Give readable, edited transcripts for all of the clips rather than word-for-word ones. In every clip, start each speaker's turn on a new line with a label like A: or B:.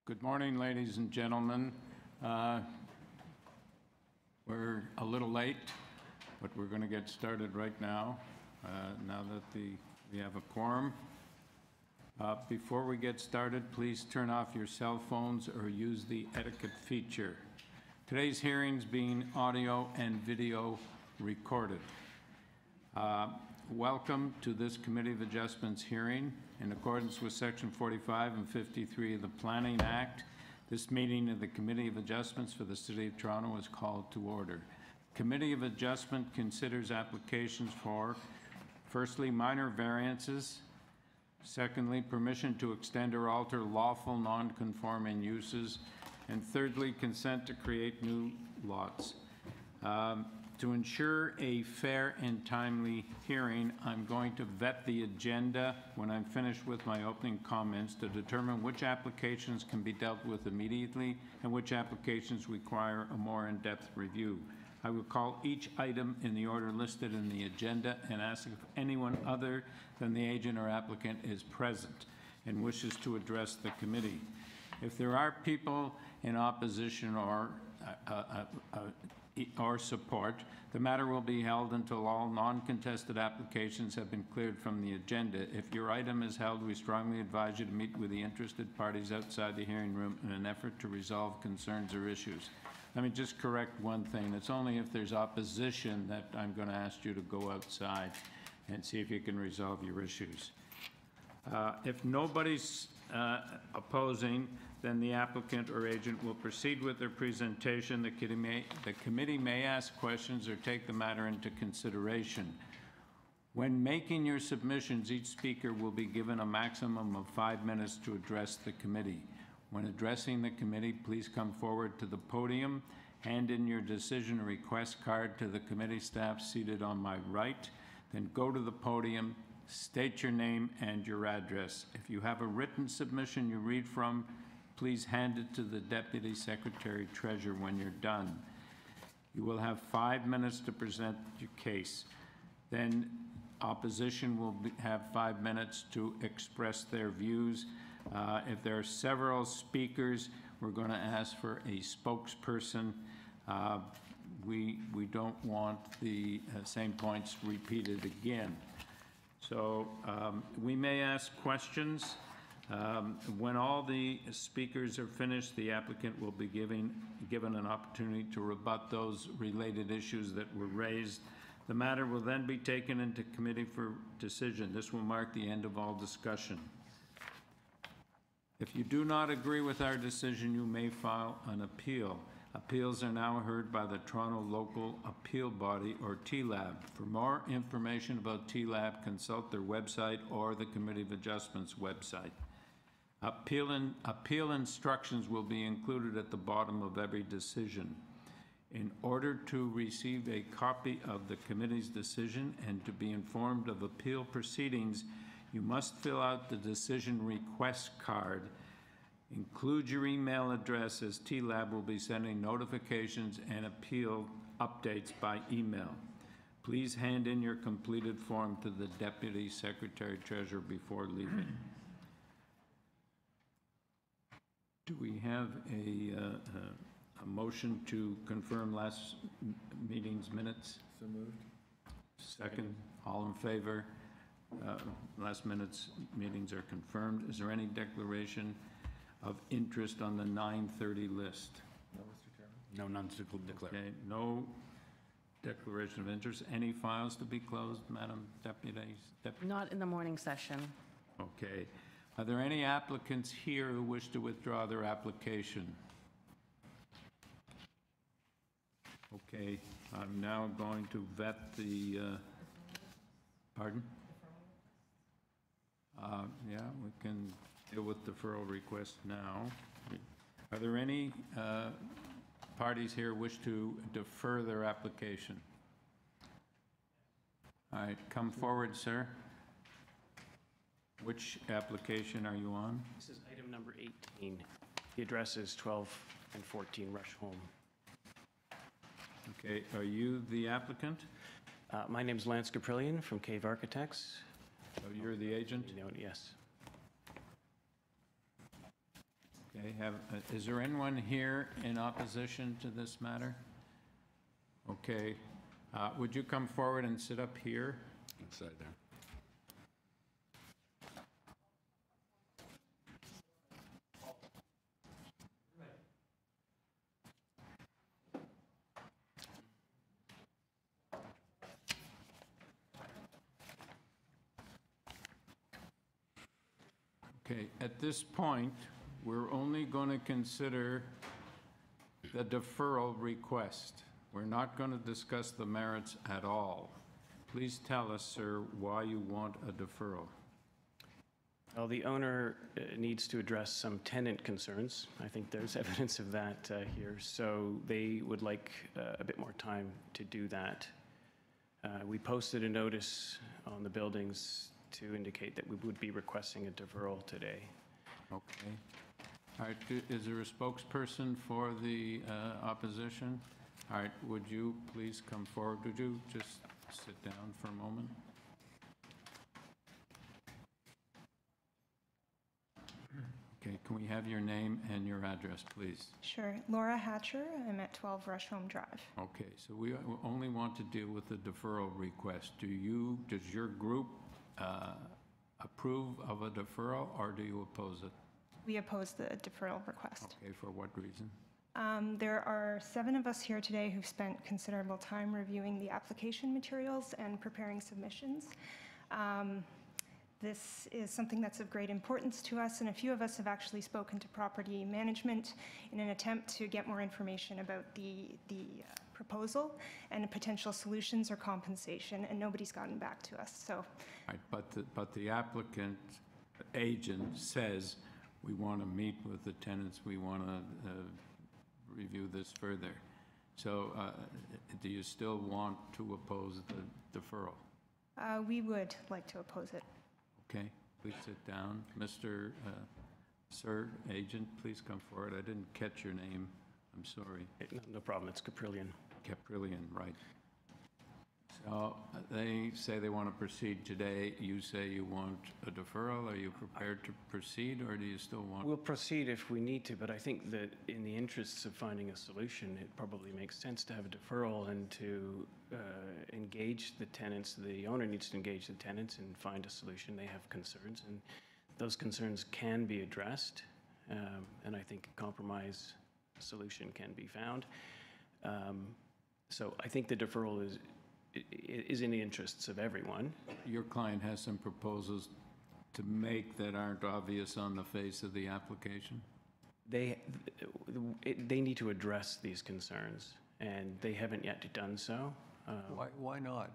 A: Good morning, ladies and gentlemen. We're a little late, but we're going to get started right now, now that we have a quorum. Before we get started, please turn off your cell phones or use the etiquette feature. Today's hearing's being audio and video recorded. Welcome to this Committee of Adjustments hearing. In accordance with Section 45 and 53 of the Planning Act, this meeting of the Committee of Adjustments for the City of Toronto is called to order. Committee of Adjustment considers applications for, firstly, minor variances, secondly, permission to extend or alter lawful non-conforming uses, and thirdly, consent to create new lots. To ensure a fair and timely hearing, I'm going to vet the agenda when I'm finished with my opening comments to determine which applications can be dealt with immediately and which applications require a more in-depth review. I will call each item in the order listed in the agenda and ask if anyone other than the agent or applicant is present and wishes to address the committee. If there are people in opposition or support, the matter will be held until all non-contested applications have been cleared from the agenda. If your item is held, we strongly advise you to meet with the interested parties outside the hearing room in an effort to resolve concerns or issues. Let me just correct one thing. It's only if there's opposition that I'm going to ask you to go outside and see if you can resolve your issues. If nobody's opposing, then the applicant or agent will proceed with their presentation. The committee may ask questions or take the matter into consideration. When making your submissions, each speaker will be given a maximum of 5 minutes to address the committee. When addressing the committee, please come forward to the podium, hand in your decision request card to the committee staff seated on my right, then go to the podium, state your name and your address. If you have a written submission you read from, please hand it to the Deputy Secretary Treasurer when you're done. You will have 5 minutes to present your case. Then opposition will have 5 minutes to express their views. If there are several speakers, we're going to ask for a spokesperson. We don't want the same points repeated again. So we may ask questions. When all the speakers are finished, the applicant will be given an opportunity to rebut those related issues that were raised. The matter will then be taken into committee for decision. This will mark the end of all discussion. If you do not agree with our decision, you may file an appeal. Appeals are now heard by the Toronto Local Appeal Body, or TLAB. For more information about TLAB, consult their website or the Committee of Adjustments website. Appeal instructions will be included at the bottom of every decision. In order to receive a copy of the committee's decision and to be informed of appeal proceedings, you must fill out the decision request card. Include your email address, as TLAB will be sending notifications and appeal updates by email. Please hand in your completed form to the Deputy Secretary Treasurer before leaving. Do we have a motion to confirm last meeting's minutes?
B: So moved.
A: Second. All in favor? Last meetings are confirmed. Is there any declaration of interest on the 9:30 list?
B: No, Mr. Chairman.
C: No, none to declare.
A: Okay, no declaration of interest. Any files to be closed, Madam Deputy?
D: Not in the morning session.
A: Okay. Are there any applicants here who wish to withdraw their application? Okay, I'm now going to vet the, pardon? Yeah, we can deal with deferral requests now. Are there any parties here who wish to defer their application? All right, come forward, sir. Which application are you on?
E: This is item number 18. The address is 12 and 14 RUSHOLME.
A: Okay, are you the applicant?
E: My name is Lance Caprillion from Cave Architects.
A: So you're the agent?
E: Yes.
A: Okay, is there anyone here in opposition to this matter? Okay, would you come forward and sit up here?
B: Inside there.
A: Okay, at this point, we're only going to consider the deferral request. We're not going to discuss the merits at all. Please tell us, sir, why you want a deferral.
E: Well, the owner needs to address some tenant concerns. I think there's evidence of that here. So they would like a bit more time to do that. We posted a notice on the buildings to indicate that we would be requesting a deferral today.
A: Okay. All right, is there a spokesperson for the opposition? All right, would you please come forward? Would you just sit down for a moment? Okay, can we have your name and your address, please?
C: Sure. Laura Hatcher. I'm at 12 Rushholme Drive.
A: Okay, so we only want to deal with the deferral request. Does your group approve of a deferral, or do you oppose it?
C: We oppose the deferral request.
A: Okay, for what reason?
C: There are 7 of us here today who've spent considerable time reviewing the application materials and preparing submissions. This is something that's of great importance to us, and a few of us have actually spoken to property management in an attempt to get more information about the proposal and potential solutions or compensation, and nobody's gotten back to us. So,
A: Right, but the applicant agent says, we want to meet with the tenants, we want to review this further. So do you still want to oppose the deferral?
C: we would like to oppose it.
A: Okay, please sit down. Mr. Sir, agent, please come forward. I didn't catch your name. I'm sorry.
E: No problem, it's Caprillion.
A: Caprillion, right. So they say they want to proceed today. You say you want a deferral. Are you prepared to proceed, or do you still want?
E: We'll proceed if we need to, but I think that in the interests of finding a solution, it probably makes sense to have a deferral and to engage the tenants. The owner needs to engage the tenants and find a solution. They have concerns, and those concerns can be addressed, and I think a compromise solution can be found. So I think the deferral is in the interests of everyone.
A: Your client has some proposals to make that aren't obvious on the face of the application?
E: They need to address these concerns, and they haven't yet done so.
B: Why not?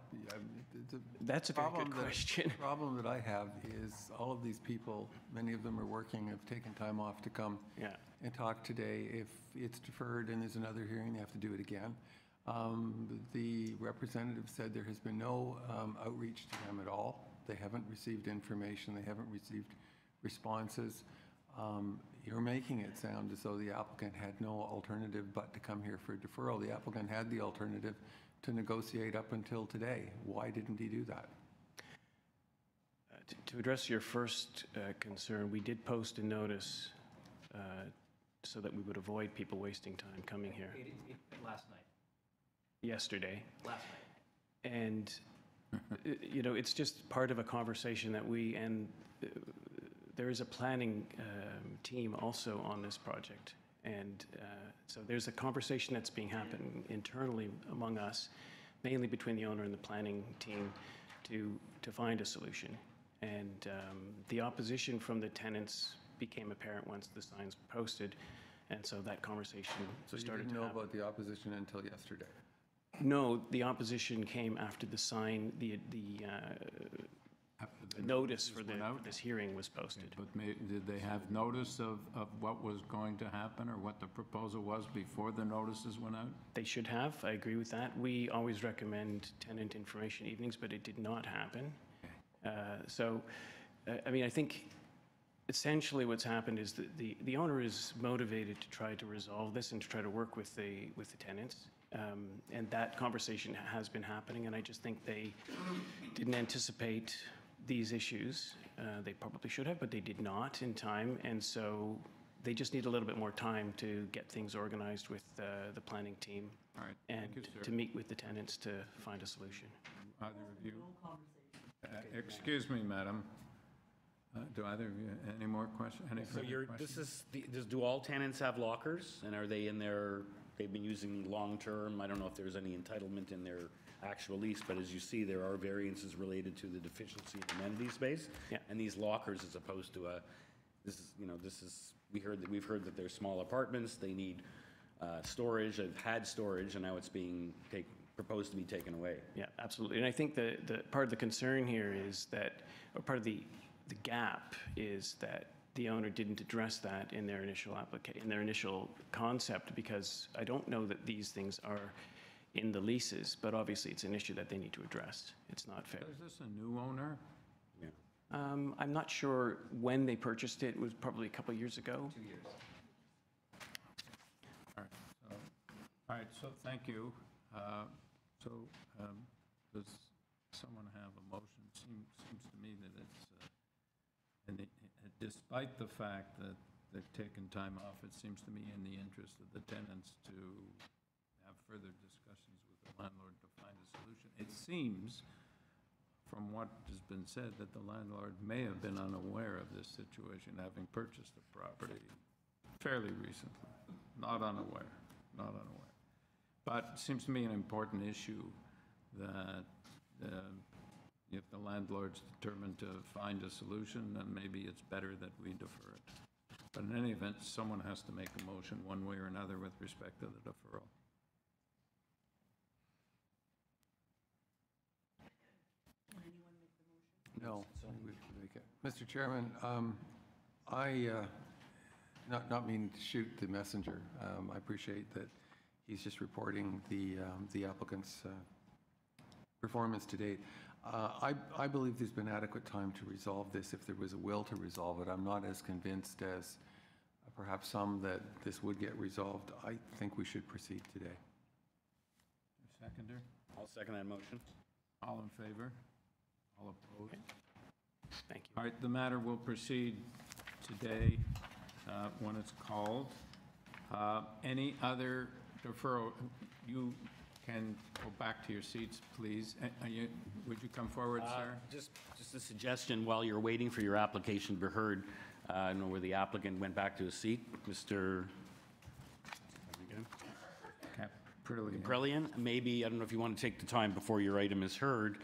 E: That's a very good question.
B: The problem that I have is all of these people, many of them are working, have taken time off to come and talk today. If it's deferred and there's another hearing, they have to do it again. The representative said there has been no outreach to them at all. They haven't received information. They haven't received responses. You're making it sound as though the applicant had no alternative but to come here for a deferral. The applicant had the alternative to negotiate up until today. Why didn't he do that?
E: To address your first concern, we did post a notice so that we would avoid people wasting time coming here.
F: Last night.
E: Yesterday.
F: Last night.
E: And, you know, it's just part of a conversation that there is a planning team also on this project. And so there's a conversation that's being happening internally among us, mainly between the owner and the planning team, to find a solution. And the opposition from the tenants became apparent once the signs were posted. And so that conversation started to happen.
B: So you didn't know about the opposition until yesterday?
E: No, the opposition came after the sign, the notice for this hearing was posted.
A: Okay, but did they have notice of what was going to happen or what the proposal was before the notices went out?
E: They should have, I agree with that. We always recommend tenant information evenings, but it did not happen. Okay. So, I mean, I think essentially what's happened is that the owner is motivated to try to resolve this and to try to work with the tenants. And that conversation has been happening, and I just think they didn't anticipate these issues. They probably should have, but they did not in time, and so they just need a little bit more time to get things organized with the planning team
A: All right,
E: and
A: thank you, sir.
E: to meet with the tenants to find a solution.
A: Either of you? Excuse me, madam. Do either of you, any more questions? Any
G: So
A: further
G: this
A: questions?
G: is, do all tenants have lockers? And are they in their, they've been using long-term? I don't know if there's any entitlement in their actual lease, but as you see, there are variances related to the deficiency of amenity space.
E: Yeah.
G: And these lockers, as opposed to we've heard that they're small apartments, they need storage, they've had storage, and now it's being proposed to be taken away.
E: Yeah, absolutely. And I think the part of the concern here is that, or part of the gap is that the owner didn't address that in their initial concept, because I don't know that these things are in the leases, but obviously it's an issue that they need to address. It's not fair.
A: Is this a new owner?
G: Yeah.
E: I'm not sure when they purchased it. It was probably a couple of years ago.
F: 2 years.
A: All right, so thank you. Does someone have a motion? Seems to me that it's, despite the fact that they've taken time off, it seems to me in the interest of the tenants to have further discussions with the landlord to find a solution. It seems, from what has been said, that the landlord may have been unaware of this situation, having purchased the property fairly recently. Not unaware. But it seems to me an important issue that if the landlord's determined to find a solution, then maybe it's better that we defer it. But in any event, someone has to make a motion one way or another with respect to the deferral.
B: No. we should make it. Mr. Chairman, not meaning to shoot the messenger. I appreciate that he's just reporting the applicant's performance to date. I believe there's been adequate time to resolve this if there was a will to resolve it. I'm not as convinced as perhaps some that this would get resolved. I think we should proceed today.
A: Seconder?
G: I'll second that motion.
A: All in favor? All opposed?
E: Thank you.
A: All right, the matter will proceed today when it's called. Any other deferral? You can go back to your seats, please. Would you come forward, sir?
G: Just a suggestion, while you're waiting for your application to be heard, I don't know where the applicant went back to his seat, Mr. Brilliant. Maybe, I don't know if you want to take the time before your item is heard,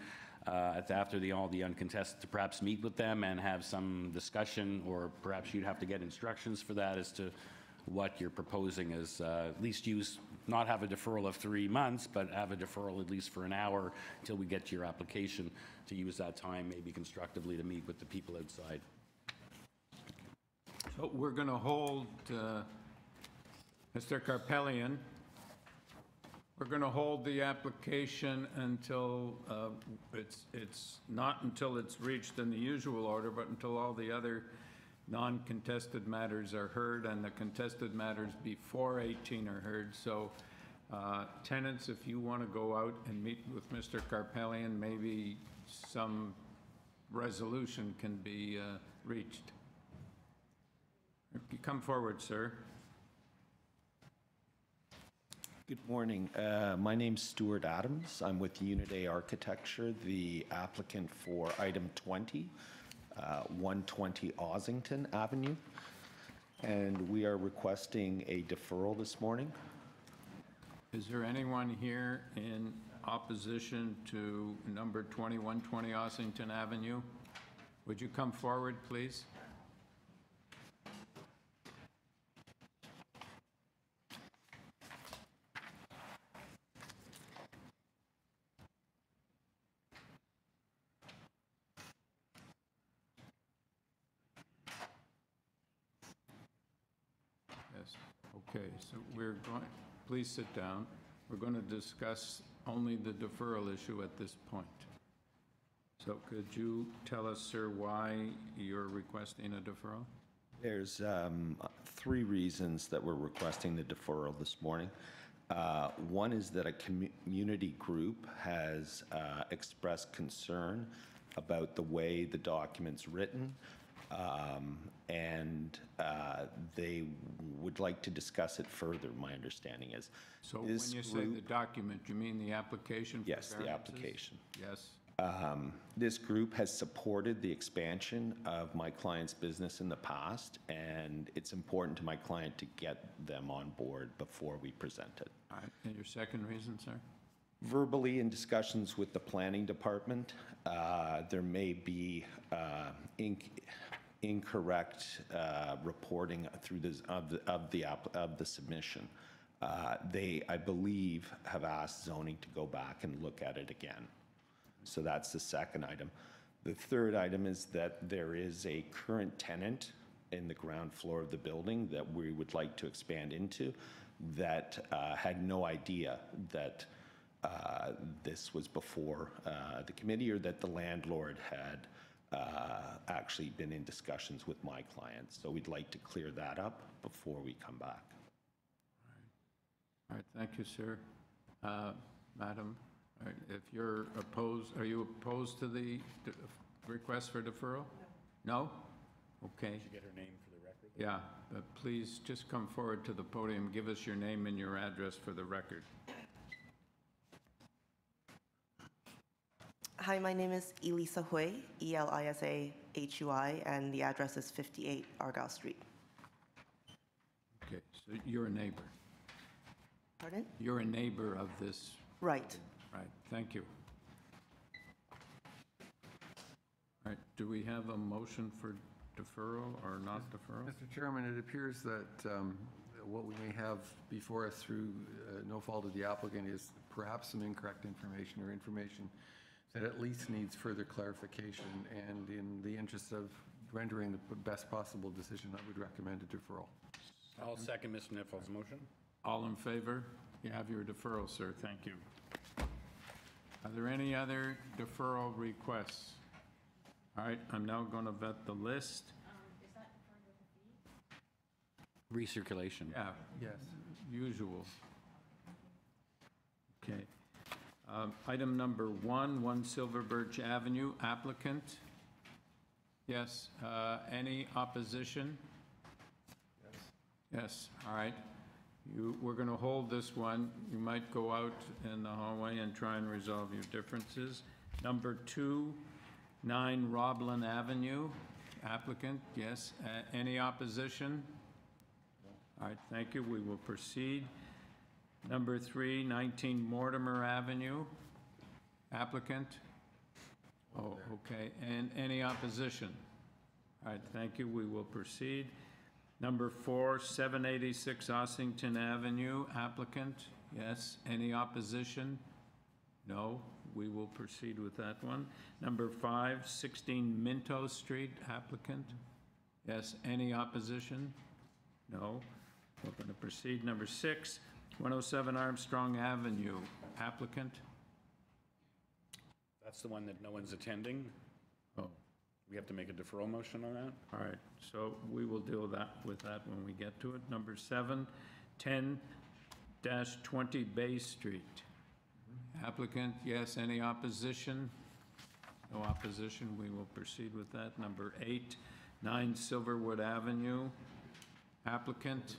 G: after all the uncontested, to perhaps meet with them and have some discussion, or perhaps you'd have to get instructions for that as to what you're proposing is, at least not have a deferral of 3 months, but have a deferral at least for an hour until we get to your application, to use that time maybe constructively to meet with the people outside.
A: So we're going to hold Mr. Carpellian. We're going to hold the application until it's not until it's reached in the usual order, but until all the other non-contested matters are heard and the contested matters before 18 are heard. So tenants, if you want to go out and meet with Mr. Carpellian, maybe some resolution can be reached. You come forward, sir.
H: Good morning. My name's Stuart Adams. I'm with Unit A Architecture, the applicant for item 20, 120 OSSINGTON Avenue. And we are requesting a deferral this morning.
A: Is there anyone here in opposition to number 2120 OSSINGTON Avenue? Would you come forward, please? Yes. Okay, so we're going, please sit down. We're going to discuss only the deferral issue at this point. So could you tell us, sir, why you're requesting a deferral?
H: There's 3 reasons that we're requesting the deferral this morning. One is that a community group has expressed concern about the way the document's written, and they would like to discuss it further, my understanding is.
A: So when
H: This
A: you say
H: group-
A: the document, you mean the application for
H: Yes, the
A: variances?
H: application.
A: Yes.
H: This group has supported the expansion of my client's business in the past, and it's important to my client to get them on board before we present it.
A: All right, and your second reason, sir?
H: Verbally, in discussions with the planning department, there may be incorrect reporting through this, of the submission. They, I believe, have asked zoning to go back and look at it again. So that's the second item. The third item is that there is a current tenant in the ground floor of the building that we would like to expand into that had no idea that this was before the committee, or that the landlord had actually been in discussions with my clients. So we'd like to clear that up before we come back.
A: All right, thank you, sir. Madam, all right, if you're opposed, are you opposed to the request for deferral? No? Okay.
G: Did you get her name for the record?
A: Yeah, but please just come forward to the podium, give us your name and your address for the record.
I: Hi, my name is Elisa Hui, Elisa-Hui, and the address is 58 Argyle Street.
A: Okay, so you're a neighbor.
I: Pardon?
A: You're a neighbor of this,
I: Right.
A: right, thank you. All right, do we have a motion for deferral or not deferral?
B: Mr. Chairman, it appears that what we may have before us through no fault of the applicant is perhaps some incorrect information or information that at least needs further clarification, and in the interest of rendering the best possible decision, I would recommend a deferral.
G: I'll second Mr. Niffel's motion.
A: All in favor? You have your deferral, sir, thank you. Are there any other deferral requests? All right, I'm now going to vet the list.
G: Recirculation.
A: Yeah,
B: Yes.
A: usual. Okay. Item number 1 Silver Birch Avenue, applicant. Yes, any opposition? Yes, all right. We're going to hold this one. You might go out in the hallway and try and resolve your differences. Number 2, 9 ROBLIN Avenue, applicant, yes. Any opposition? All right, thank you. We will proceed. Number 3, 19 Mortimer Avenue, applicant. Oh, okay. And any opposition? All right, thank you. We will proceed. Number 4, 786 OSSINGTON Avenue, applicant. Yes. Any opposition? No. We will proceed with that one. Number 5, 16 Minto Street, applicant. Yes. Any opposition? No. We're going to proceed. Number 6, 107 Armstrong Avenue, applicant.
G: That's the one that no one's attending.
A: Oh,
G: We have to make a deferral motion on that?
A: all right, so we will deal with that when we get to it. Number 7, 10-20 Bay Street. Applicant, yes. Any opposition? No opposition, we will proceed with that. Number 8, 9 Silverwood Avenue. Applicant,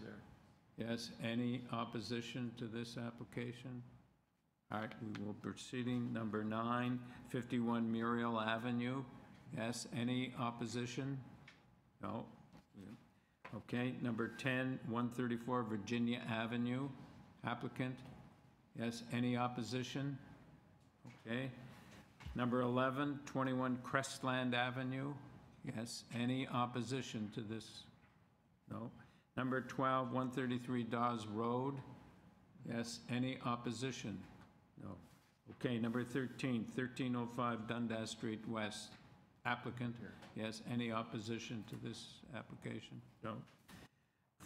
A: yes. Any opposition to this application? All right, we will proceeding. Number 9, 51 Muriel Avenue. Yes, any opposition? No. Okay, number 10, 134 Virginia Avenue. Applicant, yes, any opposition? Okay. Number 11, 21 Crestland Avenue. Yes, any opposition to this? No. Number 12, 133 Dawes Road. Yes, any opposition? No. Okay, number 13, 1305 Dundas Street West. Applicant, yes. Any opposition to this application? No.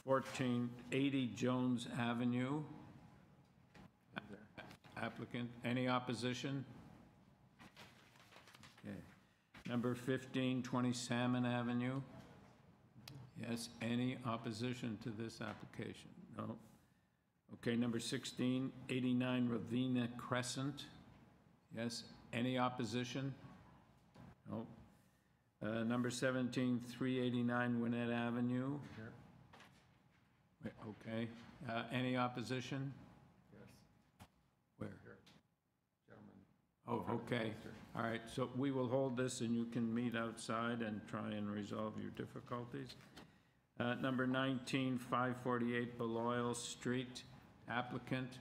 A: 1480 Jones Avenue. Applicant, any opposition? Okay. Number 1520 Salmon Avenue. Yes. Any opposition to this application? No. Okay, number 1689 Ravina Crescent. Yes. Any opposition? No. Number 17, 389 Winnett Avenue. Wait, okay. Any opposition?
B: Yes.
A: Where?
B: Gentlemen.
A: Oh, okay. All right, so we will hold this and you can meet outside and try and resolve your difficulties. Number 19, 548 BALLIOL Street. Applicant,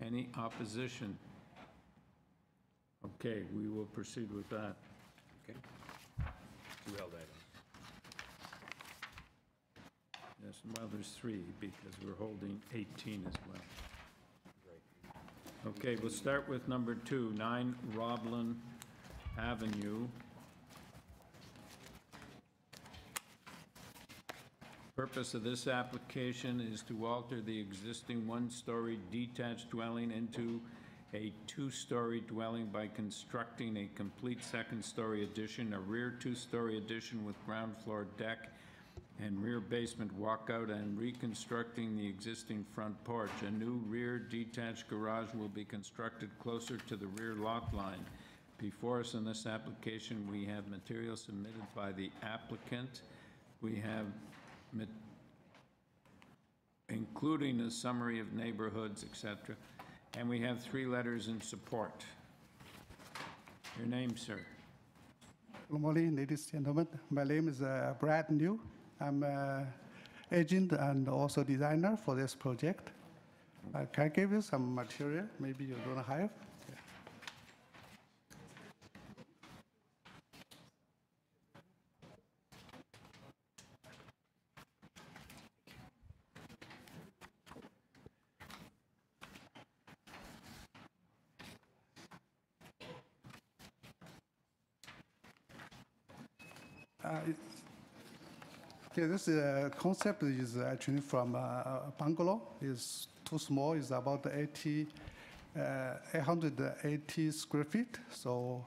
A: any opposition? Okay, we will proceed with that.
G: Okay. Two held items.
A: Yes, well, there's 3 because we're holding 18 as well. Okay, we'll start with number 2, 9 ROBLIN Avenue. Purpose of this application is to alter the existing one-story detached dwelling into a 2-story dwelling by constructing a complete second-story addition, a rear 2-story addition with ground floor deck and rear basement walkout, and reconstructing the existing front porch. A new rear detached garage will be constructed closer to the rear lot line. Before us in this application, we have material submitted by the applicant. We have including a summary of neighborhoods, etc. And we have 3 letters in support. Your name, sir?
J: Good morning, ladies and gentlemen. My name is Brad New. I'm agent and also designer for this project. Can I give you some material maybe you don't have? Yeah, this concept is actually from bungalow. It's too small. It's about 880 square feet. So,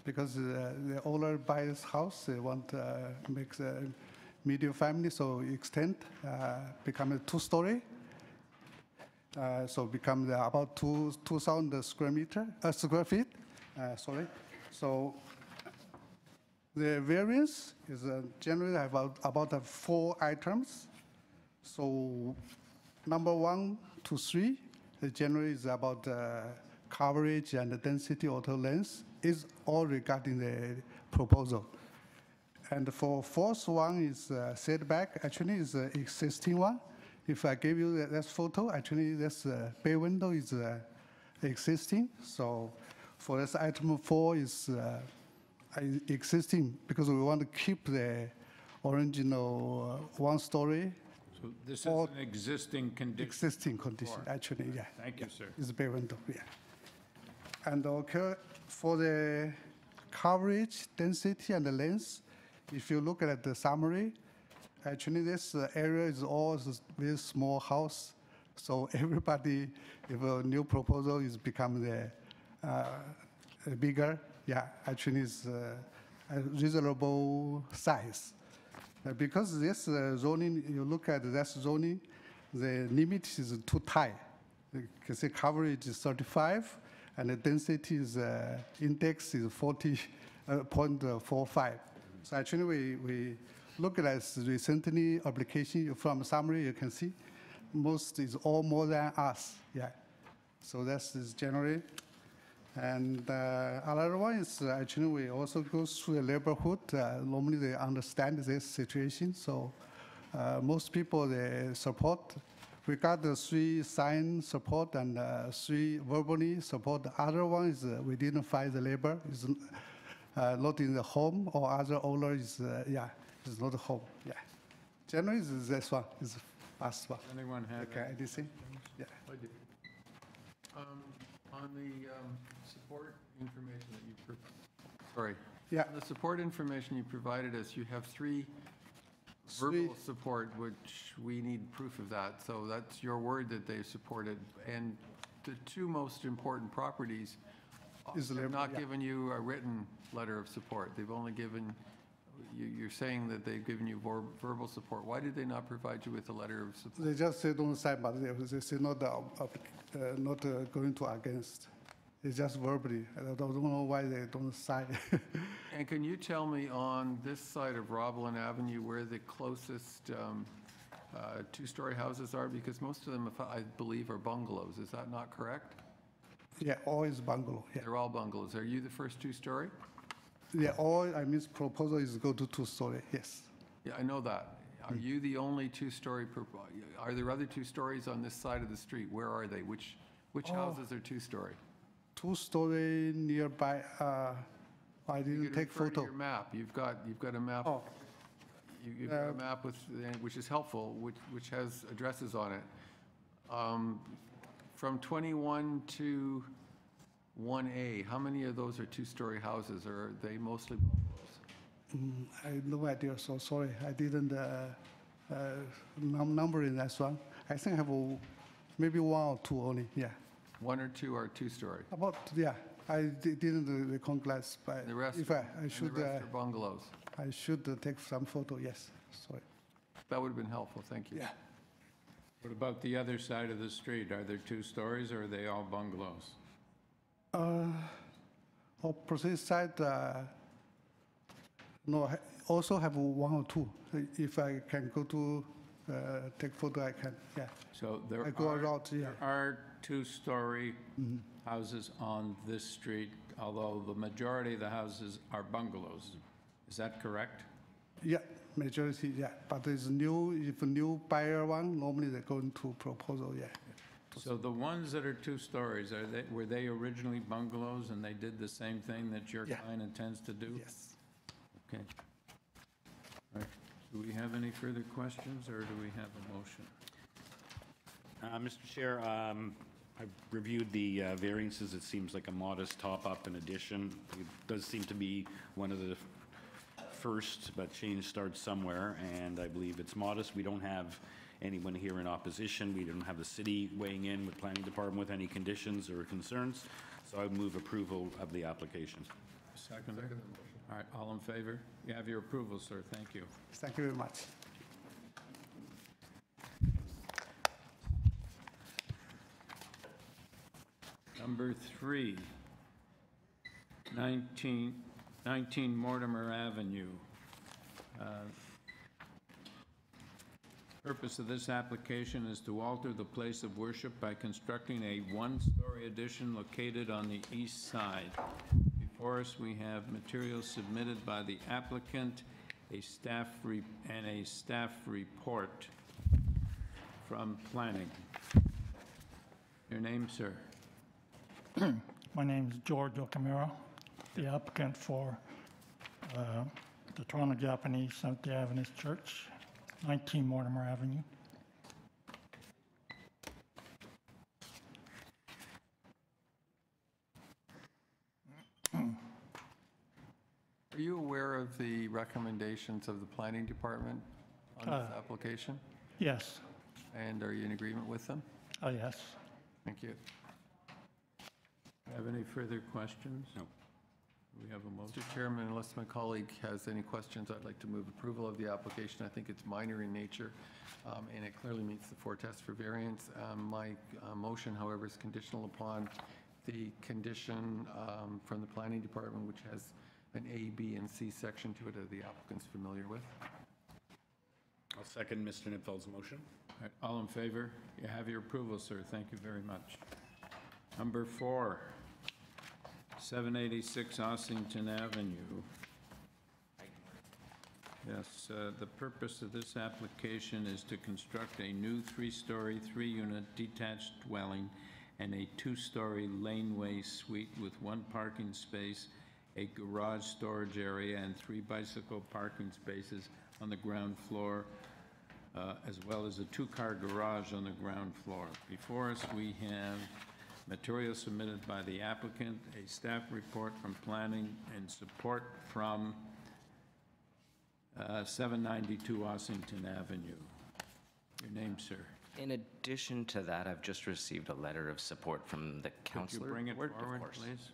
J: because the owner buys house, they want to make a medium family, so extend, become a 2-story. So become about 2,000 square feet. Sorry. So. The variance is generally about 4 items. So number 1 to 3, generally is about coverage and the density or the length is all regarding the proposal. And for 4th one is setback, actually is the existing one. If I give you this photo, actually this bay window is existing. So for this item 4 is existing because we want to keep the original 1-story.
A: So this is an existing condition?
J: Existing condition, actually, yeah.
A: Thank you, sir.
J: It's a bay window, yeah. And okay, for the coverage, density, and the length, if you look at the summary, actually this area is all a very small house. So everybody, if a new proposal is becoming the bigger, yeah, actually it's a reasonable size. Because this zoning, you look at this zoning, the limit is too tight. You can see coverage is 35, and the density is index is 40.45. So actually, we look at this recently application from summary. You can see most is all more than us. Yeah. So that's generally. And another one is actually we also go through the neighborhood. Normally they understand this situation, so most people they support. We got the 3 sign support and 3 verbally support. The other one is we didn't find the labor. Is not in the home or other owner is is not home. Yeah. Generally is this one is the first one.
A: Anyone have
J: anything? Yeah.
B: I do. On the support information that you on the support information you provided us, you have 3 verbal support, which we need proof of that. So that's your word that they supported. And the 2 most important properties have not given you a written letter of support. They've only given, you're saying that they've given you verbal support. Why did they not provide you with a letter of support?
J: They just say don't sign, but they say not going to against. It's just verbally. I don't know why they don't sign.
B: And can you tell me on this side of Roblin Avenue where the closest two-story houses are? Because most of them, I believe, are bungalows. Is that not correct?
J: Yeah, always bungalow. Yeah,
B: They're all bungalows. Are you the first two-story?
J: yeah. All I mean, proposal is go to 2-story. Yes.
B: Yeah, I know that. Are you the only two-story? Are there other two stories on this side of the street? Where are they? Which houses are two-story?
J: 2-story nearby. I
B: You
J: didn't
B: could
J: take
B: refer to
J: photo.
B: your map. You've got a map.
J: Oh,
B: You've got a map with, which is helpful, which has addresses on it. From 21 to 1A, how many of those are two-story houses, or are they mostly bungalows?
J: I have no idea. So sorry, I didn't number in that one. I think I have maybe 1 or 2 only. Yeah.
B: 1 or 2 are two-story.
J: About yeah. I didn't recognize, but
B: The rest,
J: if I
B: and
J: should
B: the rest are bungalows.
J: I should take some photo. Yes. Sorry.
B: That would have been helpful, thank you.
J: Yeah.
A: What about the other side of the street? Are there 2 stories or are they all bungalows?
J: Opposite side, no, I also have 1 or 2. If I can go to take photo, I can, yeah.
A: So there
J: I go around, yeah.
A: there are 2-story houses on this street, although the majority of the houses are bungalows. Is that correct?
J: Yeah, majority, yeah. But it's new, if a new buyer one, normally they go into proposal, yeah.
A: So the ones that are 2 stories, were they originally bungalows and they did the same thing that your
J: Yeah.
A: client intends to do?
J: Yes.
A: Okay. All right. Do we have any further questions or do we have a motion?
G: Mr. Chair, I've reviewed the variances. It seems like a modest top-up and addition. It does seem to be one of the first, but change starts somewhere, and I believe it's modest. We don't have anyone here in opposition. We don't have the city weighing in with planning department with any conditions or concerns. So I move approval of the application.
A: Second. All right, all in favor? You have your approval, sir. Thank you.
J: Thank you very much.
A: Number 3, 19 Mortimer Avenue. Purpose of this application is to alter the place of worship by constructing a 1-story addition located on the east side. Before us, we have materials submitted by the applicant, a staff report from planning. Your name, sir?
K: My name is George Okamura, the applicant for the Toronto Japanese Seventh-day Adventist Church, 19 Mortimer Avenue.
B: Are you aware of the recommendations of the planning department on this application?
K: Yes.
B: And are you in agreement with them?
K: Oh, yes.
B: Thank you.
A: Have any further questions? No. We have a motion.
B: Mr. Chairman, unless my colleague has any questions, I'd like to move approval of the application. I think it's minor in nature, and it clearly meets the 4 tests for variance. My motion, however, is conditional upon the condition from the planning department, which has an A, B, and C section to it that the applicant's familiar with.
G: I'll second Mr. Nipfeld's motion.
A: All right, all in favor? You have your approval, sir. Thank you very much. Number 4, 786 Ossington Avenue. Yes, the purpose of this application is to construct a new 3-story, 3-unit detached dwelling and a 2-story laneway suite with 1 parking space, a garage storage area, and 3 bicycle parking spaces on the ground floor, as well as a 2-car garage on the ground floor. Before us, we have material submitted by the applicant, a staff report from planning, and support from 792 Ossington Avenue. Your name, sir?
L: In addition to that, I've just received a letter of support from the counselor.
A: Could you bring it
L: board?
A: forward,
L: Of course.
A: please?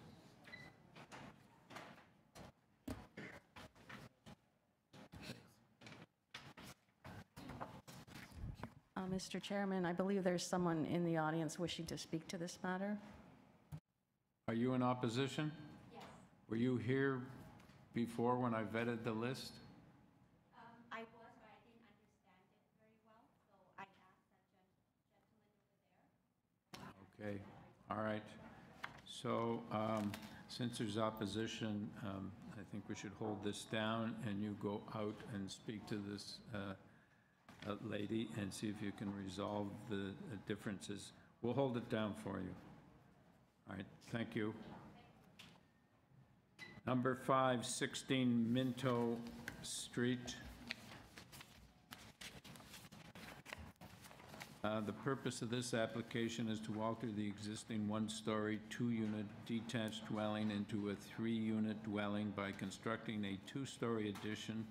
D: Mr. Chairman, I believe there's someone in the audience wishing to speak to this matter.
A: Are you in opposition? Yes. Were you here before when I vetted the list?
M: I was, but I didn't understand it very well, so I asked that gentleman over there.
A: Okay, all right. So since there's opposition, I think we should hold this down and you go out and speak to this lady and see if you can resolve the differences. We'll hold it down for you. All right, thank you. Number 5, 16 Minto Street. The purpose of this application is to alter the existing one-story, two-unit detached dwelling into a three-unit dwelling by constructing a two-story addition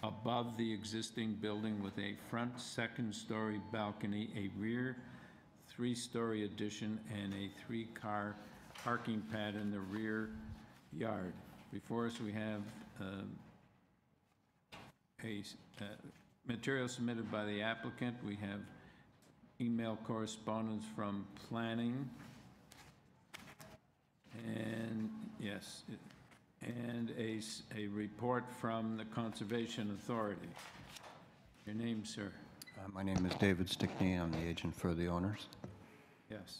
A: above the existing building with a front second-story balcony, a rear three-story addition, and a three-car parking pad in the rear yard. Before us, we have material submitted by the applicant. We have email correspondence from planning. And yes, and a report from the Conservation Authority. Your name, sir?
N: My name is David Stickney. I'm the agent for the owners.
A: Yes.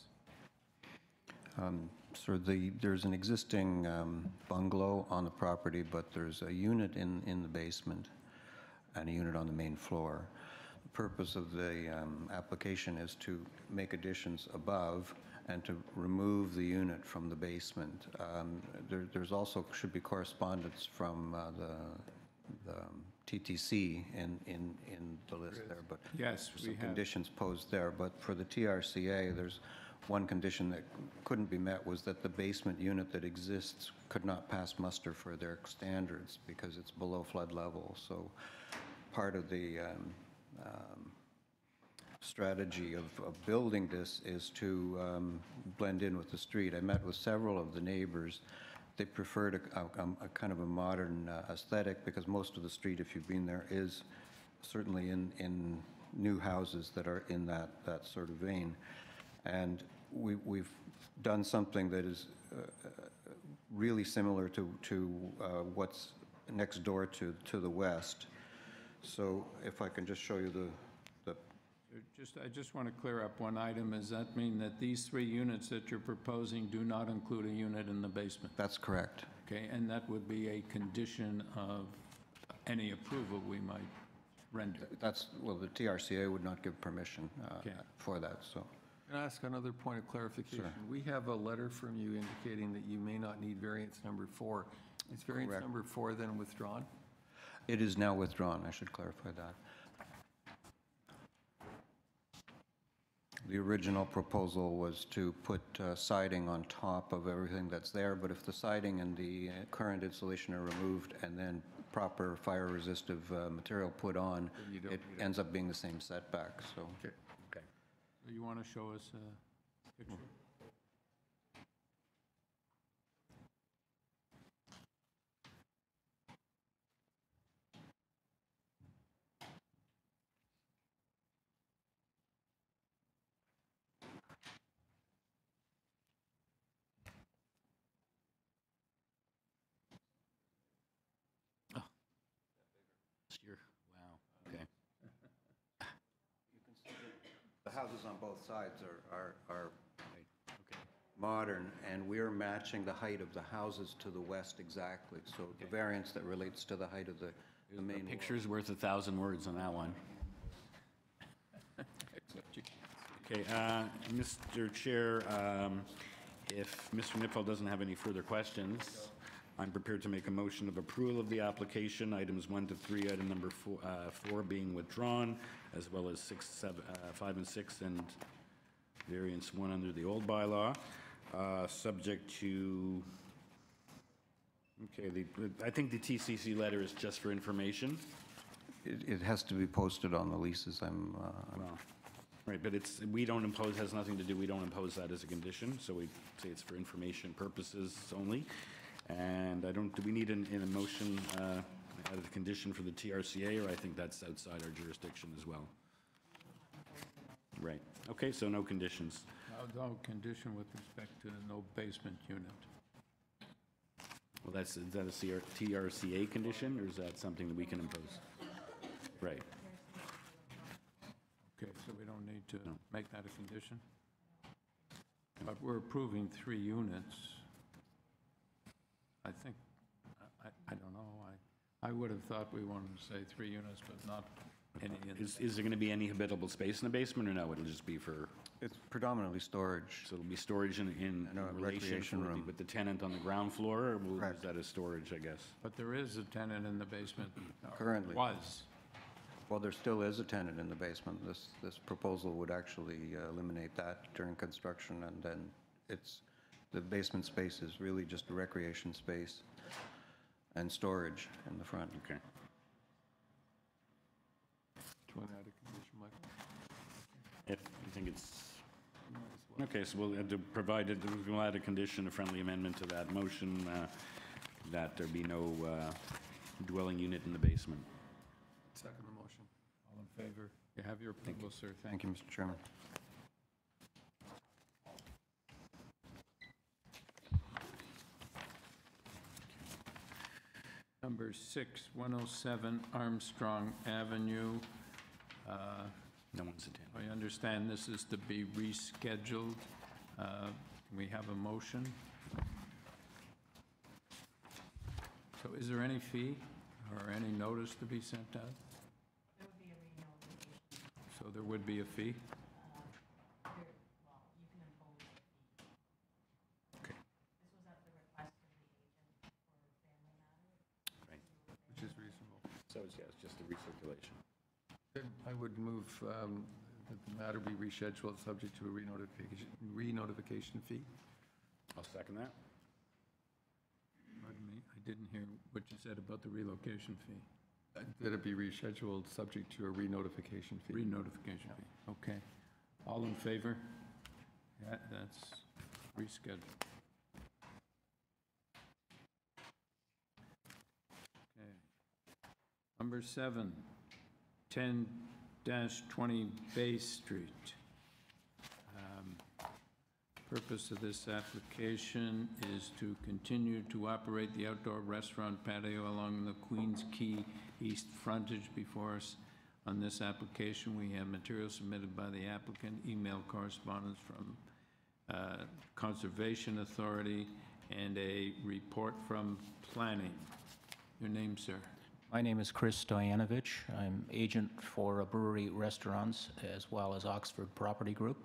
N: So there's an existing bungalow on the property, but there's a unit in the basement and a unit on the main floor. The purpose of the application is to make additions above and to remove the unit from the basement. There's also should be correspondence from the TTC in the list there, but
A: yes,
N: there's some conditions posed there. But for the TRCA, there's one condition that couldn't be met was that the basement unit that exists could not pass muster for their standards because it's below flood level. So part of the strategy of building this is to blend in with the street. I met with several of the neighbors. They preferred a kind of a modern aesthetic because most of the street, if you've been there, is certainly in new houses that are in that sort of vein. And we've done something that is really similar to what's next door to the west. So if I can just show you the
A: I just want to clear up one item. Does that mean that these three units that you're proposing do not include a unit in the basement?
N: That's correct.
A: Okay, and that would be a condition of any approval we might render?
N: Well, the TRCA would not give permission for that, so.
B: Can I ask another point of clarification?
N: Sure.
B: We have a letter from you indicating that you may not need variance number 4. Is variance
N: Correct.
B: number 4 then withdrawn?
N: It is now withdrawn, I should clarify that. The original proposal was to put siding on top of everything that's there, but if the siding and the current insulation are removed and then proper fire-resistive material put on, it ends up being the same setback, so.
B: Okay.
A: So you want to show us a picture?
G: Wow, okay.
N: You can see the houses on both sides are modern, and we're matching the height of the houses to the west exactly. So the variance that relates to the height of the main wall.
G: Picture's worth 1,000 words on that one. Okay, Mr. Chair, if Mr. Nipfel doesn't have any further questions, I'm prepared to make a motion of approval of the application, items 1 to 3, item number 4 being withdrawn, as well as 5 and 6, and variance 1 under the old bylaw, subject to, okay, I think the TCC letter is just for information.
N: It has to be posted on the leases.
G: Well, right, but we don't impose, has nothing to do, we don't impose that as a condition, so we say it's for information purposes only. And do we need in a motion as a condition for the TRCA, or I think that's outside our jurisdiction as well? Right, okay, so no conditions.
A: No condition with respect to no basement unit.
G: Well, is that a TRCA condition, or is that something that we can impose? Right.
A: Okay, so we don't need to make that a condition? But we're approving 3 units. I think, I don't know, I would have thought we wanted to say 3 units, but not any.
G: Is there going to be any habitable space in the basement, or no? It'll just be for,
N: It's predominantly storage.
G: so it'll be storage in
N: And a
G: relation
N: recreation room.
G: with the tenant on the ground floor, or will use that as storage, I guess?
A: But there is a tenant in the basement. or
N: Currently.
A: Was.
N: Well, there still is a tenant in the basement. This proposal would actually eliminate that during construction, and then the basement space is really just a recreation space and storage in the front.
G: Okay.
B: Do you want to add a condition, Michael?
G: If you think it's, okay, so we'll have to provide it, we'll add a condition, a friendly amendment to that motion, that there be no dwelling unit in the basement.
B: Second the motion.
A: All in favor? You have your approval, sir.
N: Thank you, Mr. Chairman.
A: Number 6, 107 Armstrong Avenue.
G: No one's attending.
A: I understand this is to be rescheduled. Can we have a motion? So is there any fee or any notice to be sent out?
D: There would be a re-notification.
A: So there would be a fee?
D: Well, you can impose a fee.
G: Okay.
D: This was at the request of the agent for family matters.
G: Right.
B: Which is reasonable.
G: So it's, yeah, it's just a recirculation.
B: Then I would move that the matter be rescheduled, subject to a re-notification fee.
G: I'll second that.
A: Pardon me, I didn't hear what you said about the relocation fee.
B: That it be rescheduled, subject to a re-notification fee.
A: Re-notification fee, okay. All in favor? Yeah, that's rescheduled. Okay. Number 7, 10-20 Bay Street. Purpose of this application is to continue to operate the outdoor restaurant patio along the Queens Quay East frontage. Before us on this application, we have material submitted by the applicant, email correspondence from Conservation Authority, and a report from Planning. Your name, sir?
O: My name is Chris Stoyanovich. I'm agent for Brewery Restaurants as well as Oxford Property Group,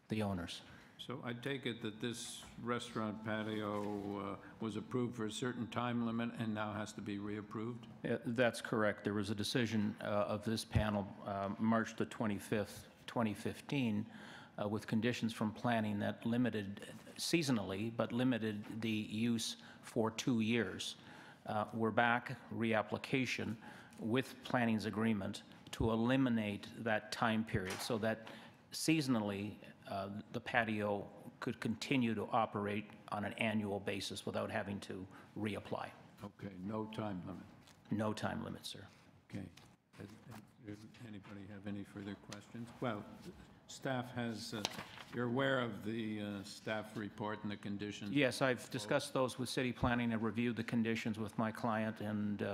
O: the owners.
A: So I take it that this restaurant patio was approved for a certain time limit and now has to be reapproved?
O: That's correct. There was a decision of this panel March the 25th, 2015, with conditions from planning that limited seasonally, but limited the use for 2 years. We're back, reapplication, with planning's agreement to eliminate that time period so that seasonally the patio could continue to operate on an annual basis without having to reapply.
A: Okay, no time limit.
O: No time limit, sir.
A: Okay. Does anybody have any further questions? Well, staff has, you're aware of the staff report and the conditions?
O: Yes, I've discussed those with city planning and reviewed the conditions with my client, and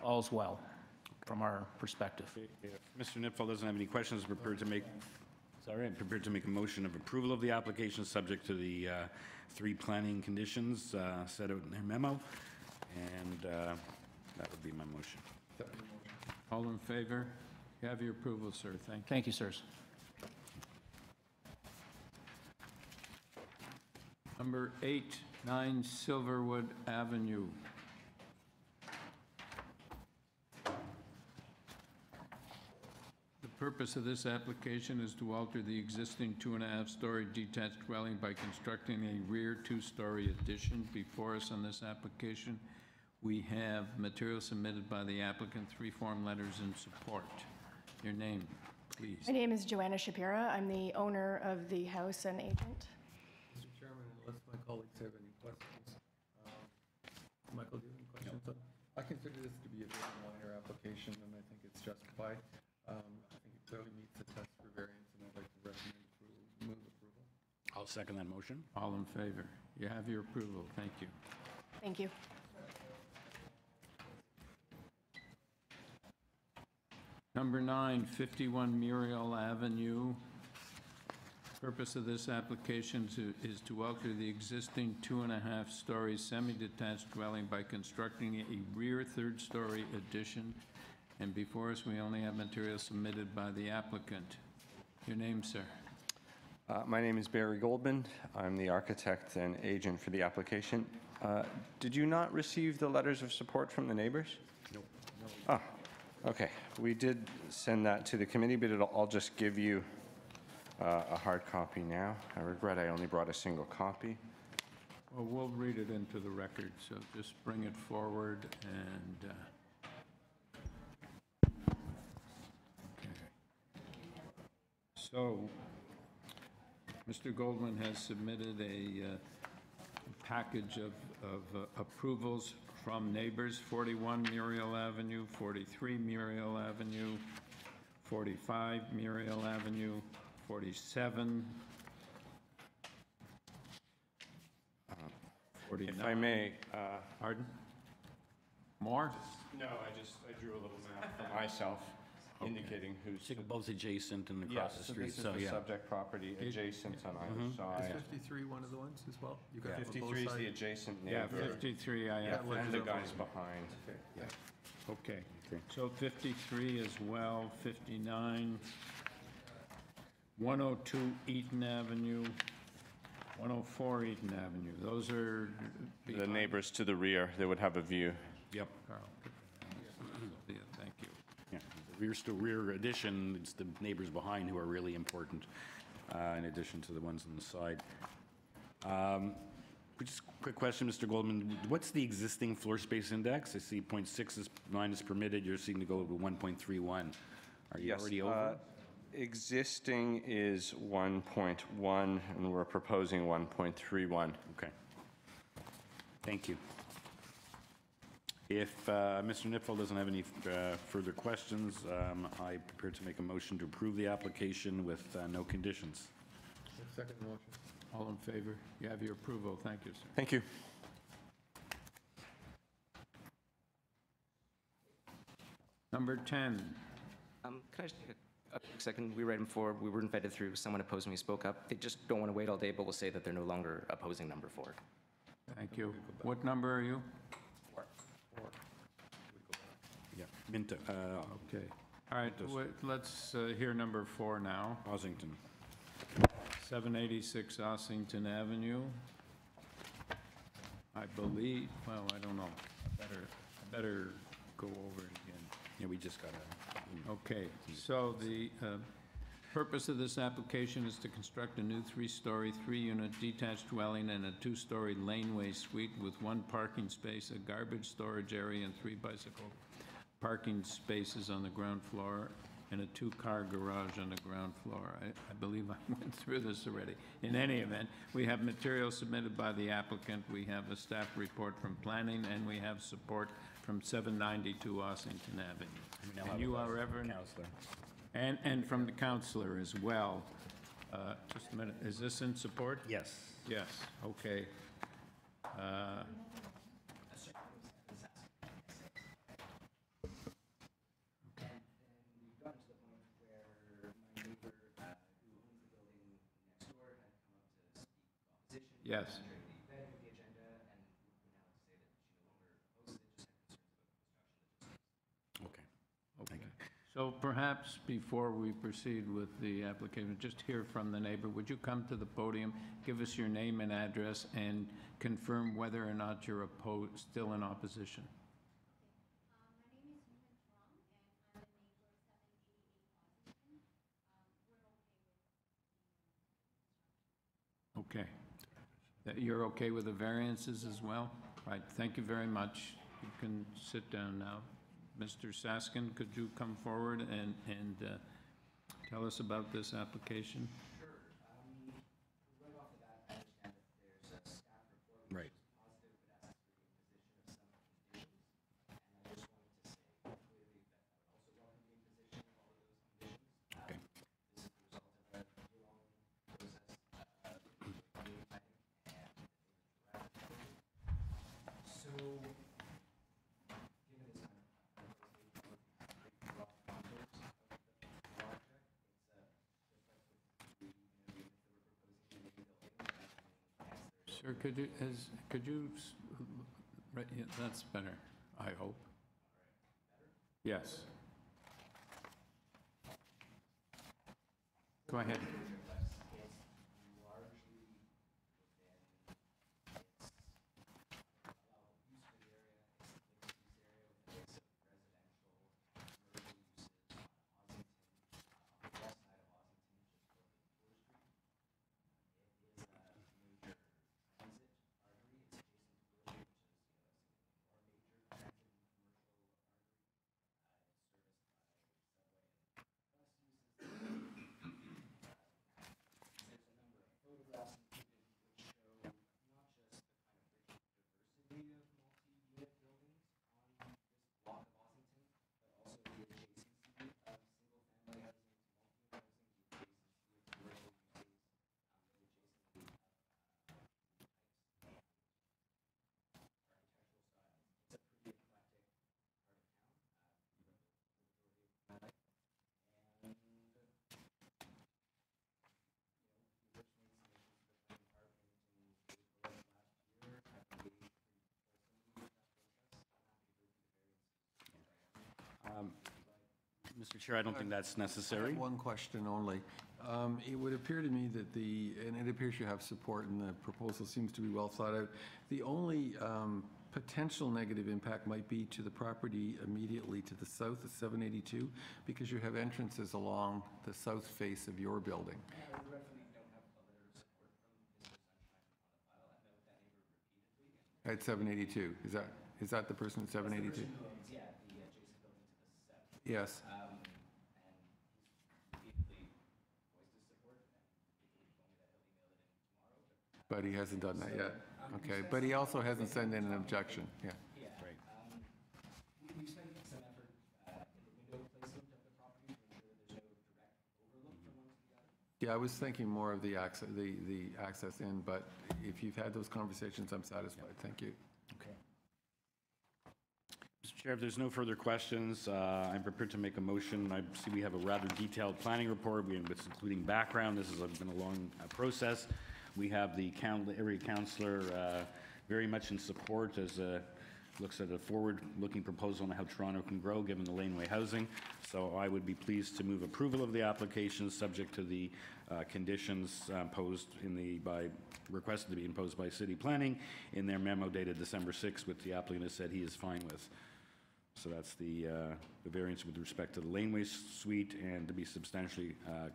O: all's well from our perspective.
G: If Mr. Nipfel doesn't have any questions, I'm prepared to make a motion of approval of the application subject to the 3 planning conditions set out in their memo, and that would be my motion.
A: All in favor? You have your approval, sir. Thank you.
O: Thank you, sirs.
A: Number 8, 9 Silverwood Avenue. The purpose of this application is to alter the existing 2.5-story detached dwelling by constructing a rear 2-story addition. Before us on this application, we have material submitted by the applicant, 3 form letters in support. Your name, please.
P: My name is Joanna Shapira. I'm the owner of the house and agent.
B: Mr. Chairman, unless my colleagues have any questions. Michael, do you have any questions? No. I consider this to be a very minor application, and I think it's justified. I think it clearly meets the test for variance, and I'd like to recommend approval, move approval.
G: I'll second that motion.
A: All in favor? You have your approval. Thank you.
P: Thank you.
A: Number 9, 51 Muriel Avenue. Purpose of this application is to alter the existing 2.5-story semi-detached dwelling by constructing a rear third-story addition. And before us, we only have material submitted by the applicant. Your name, sir?
Q: My name is Barry Goldman. I'm the architect and agent for the application. Did you not receive the letters of support from the neighbors?
G: No.
Q: Oh, okay. We did send that to the committee, but I'll just give you a hard copy now. I regret I only brought a single copy.
A: Well, we'll read it into the record, so just bring it forward and... Okay. So, Mr. Goldman has submitted a package of approvals from neighbors, 41 Muriel Avenue, 43 Muriel Avenue, 45 Muriel Avenue, 47, 49.
Q: If I may...
A: Pardon? More?
Q: No, I drew a little map for myself, indicating who's...
G: Both adjacent and across the street.
Q: This is the subject property adjacent on either side.
B: Is 53 one of the ones as well? You got
Q: 53 is the adjacent neighbor.
A: Yeah, 53, I have.
Q: And the guys behind.
A: Okay, so 53 as well, 59, 102 Eaton Avenue, 104 Eaton Avenue. Those are...
Q: The neighbors to the rear, they would have a view.
G: Yep.
A: Carl. Thank you.
G: Yeah, the rear addition, it's the neighbors behind who are really important, in addition to the ones on the side. Just a quick question, Mr. Goldman. What's the existing floor space index? I see 0.69 is permitted. You're seeking to go to 1.31. Are you already over?
Q: Existing is 1.1, and we're proposing 1.31.
G: Okay. Thank you. If Mr. Nipfel doesn't have any further questions, I'm prepared to make a motion to approve the application with no conditions.
B: Second motion.
A: All in favor? You have your approval. Thank you, sir.
Q: Thank you.
A: Number 10.
L: Can I just take a quick second? We read them before. We were invited through. Someone opposed when we spoke up. They just don't want to wait all day, but we'll say that they're no longer opposing number 4.
A: Thank you. What number are you?
L: 4.
G: Yeah, MINTO.
A: Okay. All right, let's hear number 4 now.
G: OSSINGTON.
A: 786 Ossington Avenue. I believe, well, I don't know. Better go over it again.
G: Yeah, we just got to...
A: Okay, so the purpose of this application is to construct a new 3-story, 3-unit detached dwelling and a 2-story laneway suite with 1 parking space, a garbage storage area, and 3 bicycle parking spaces on the ground floor, and a 2-car garage on the ground floor. I believe I went through this already. In any event, we have material submitted by the applicant, we have a staff report from planning, and we have support from 792 Ossington Avenue. And you are Reverend?
G: Counselor.
A: And from the counselor as well. Just a minute, is this in support?
G: Yes.
A: Yes, okay. Yes.
G: Okay.
A: Okay. So perhaps before we proceed with the application, just hear from the neighbor. Would you come to the podium, give us your name and address, and confirm whether or not you're still in opposition? Okay. You're okay with the variances as well? Right, thank you very much. You can sit down now. Mr. Saskin, could you come forward and tell us about this application?
R: Sure. Right off the bat, I understand that there's a staff report which
G: Right.
R: is positive, but asks for the imposition of some conditions. And I just wanted to say clearly that I would also welcome the imposition of all of those conditions.
G: Okay.
R: This is the result of a long process
A: Sir, right, yeah, that's better, I hope. Yes. Go ahead.
G: Mr. Chair, I don't think that's necessary.
B: One question only. It would appear to me that and it appears you have support and the proposal seems to be well thought out. The only potential negative impact might be to the property immediately to the south of 782 because you have entrances along the south face of your building. At 782, is that the person at 782?
R: Yeah, the adjacent building to the south.
B: Yes.
R: And he's repeatedly voiced his support, and he told me that he'll email it in tomorrow.
B: But he hasn't done that yet. Okay, but he also hasn't sent in an objection. Yeah.
R: Yeah. Right. We've spent some effort in the window placement of the property to ensure that there's no direct overlook from one to the other.
B: Yeah, I was thinking more of the access in, but if you've had those conversations, I'm satisfied. Thank you.
G: Okay. Mr. Chair, if there's no further questions, I'm prepared to make a motion. I see we have a rather detailed planning report, with including background. This has been a long process. We have the area councillor very much in support as looks at a forward-looking proposal on how Toronto can grow given the laneway housing. So I would be pleased to move approval of the application subject to the conditions requested to be imposed by City Planning in their memo dated December 6th, which the applicant has said he is fine with. So that's the variance with respect to the laneway suite and to be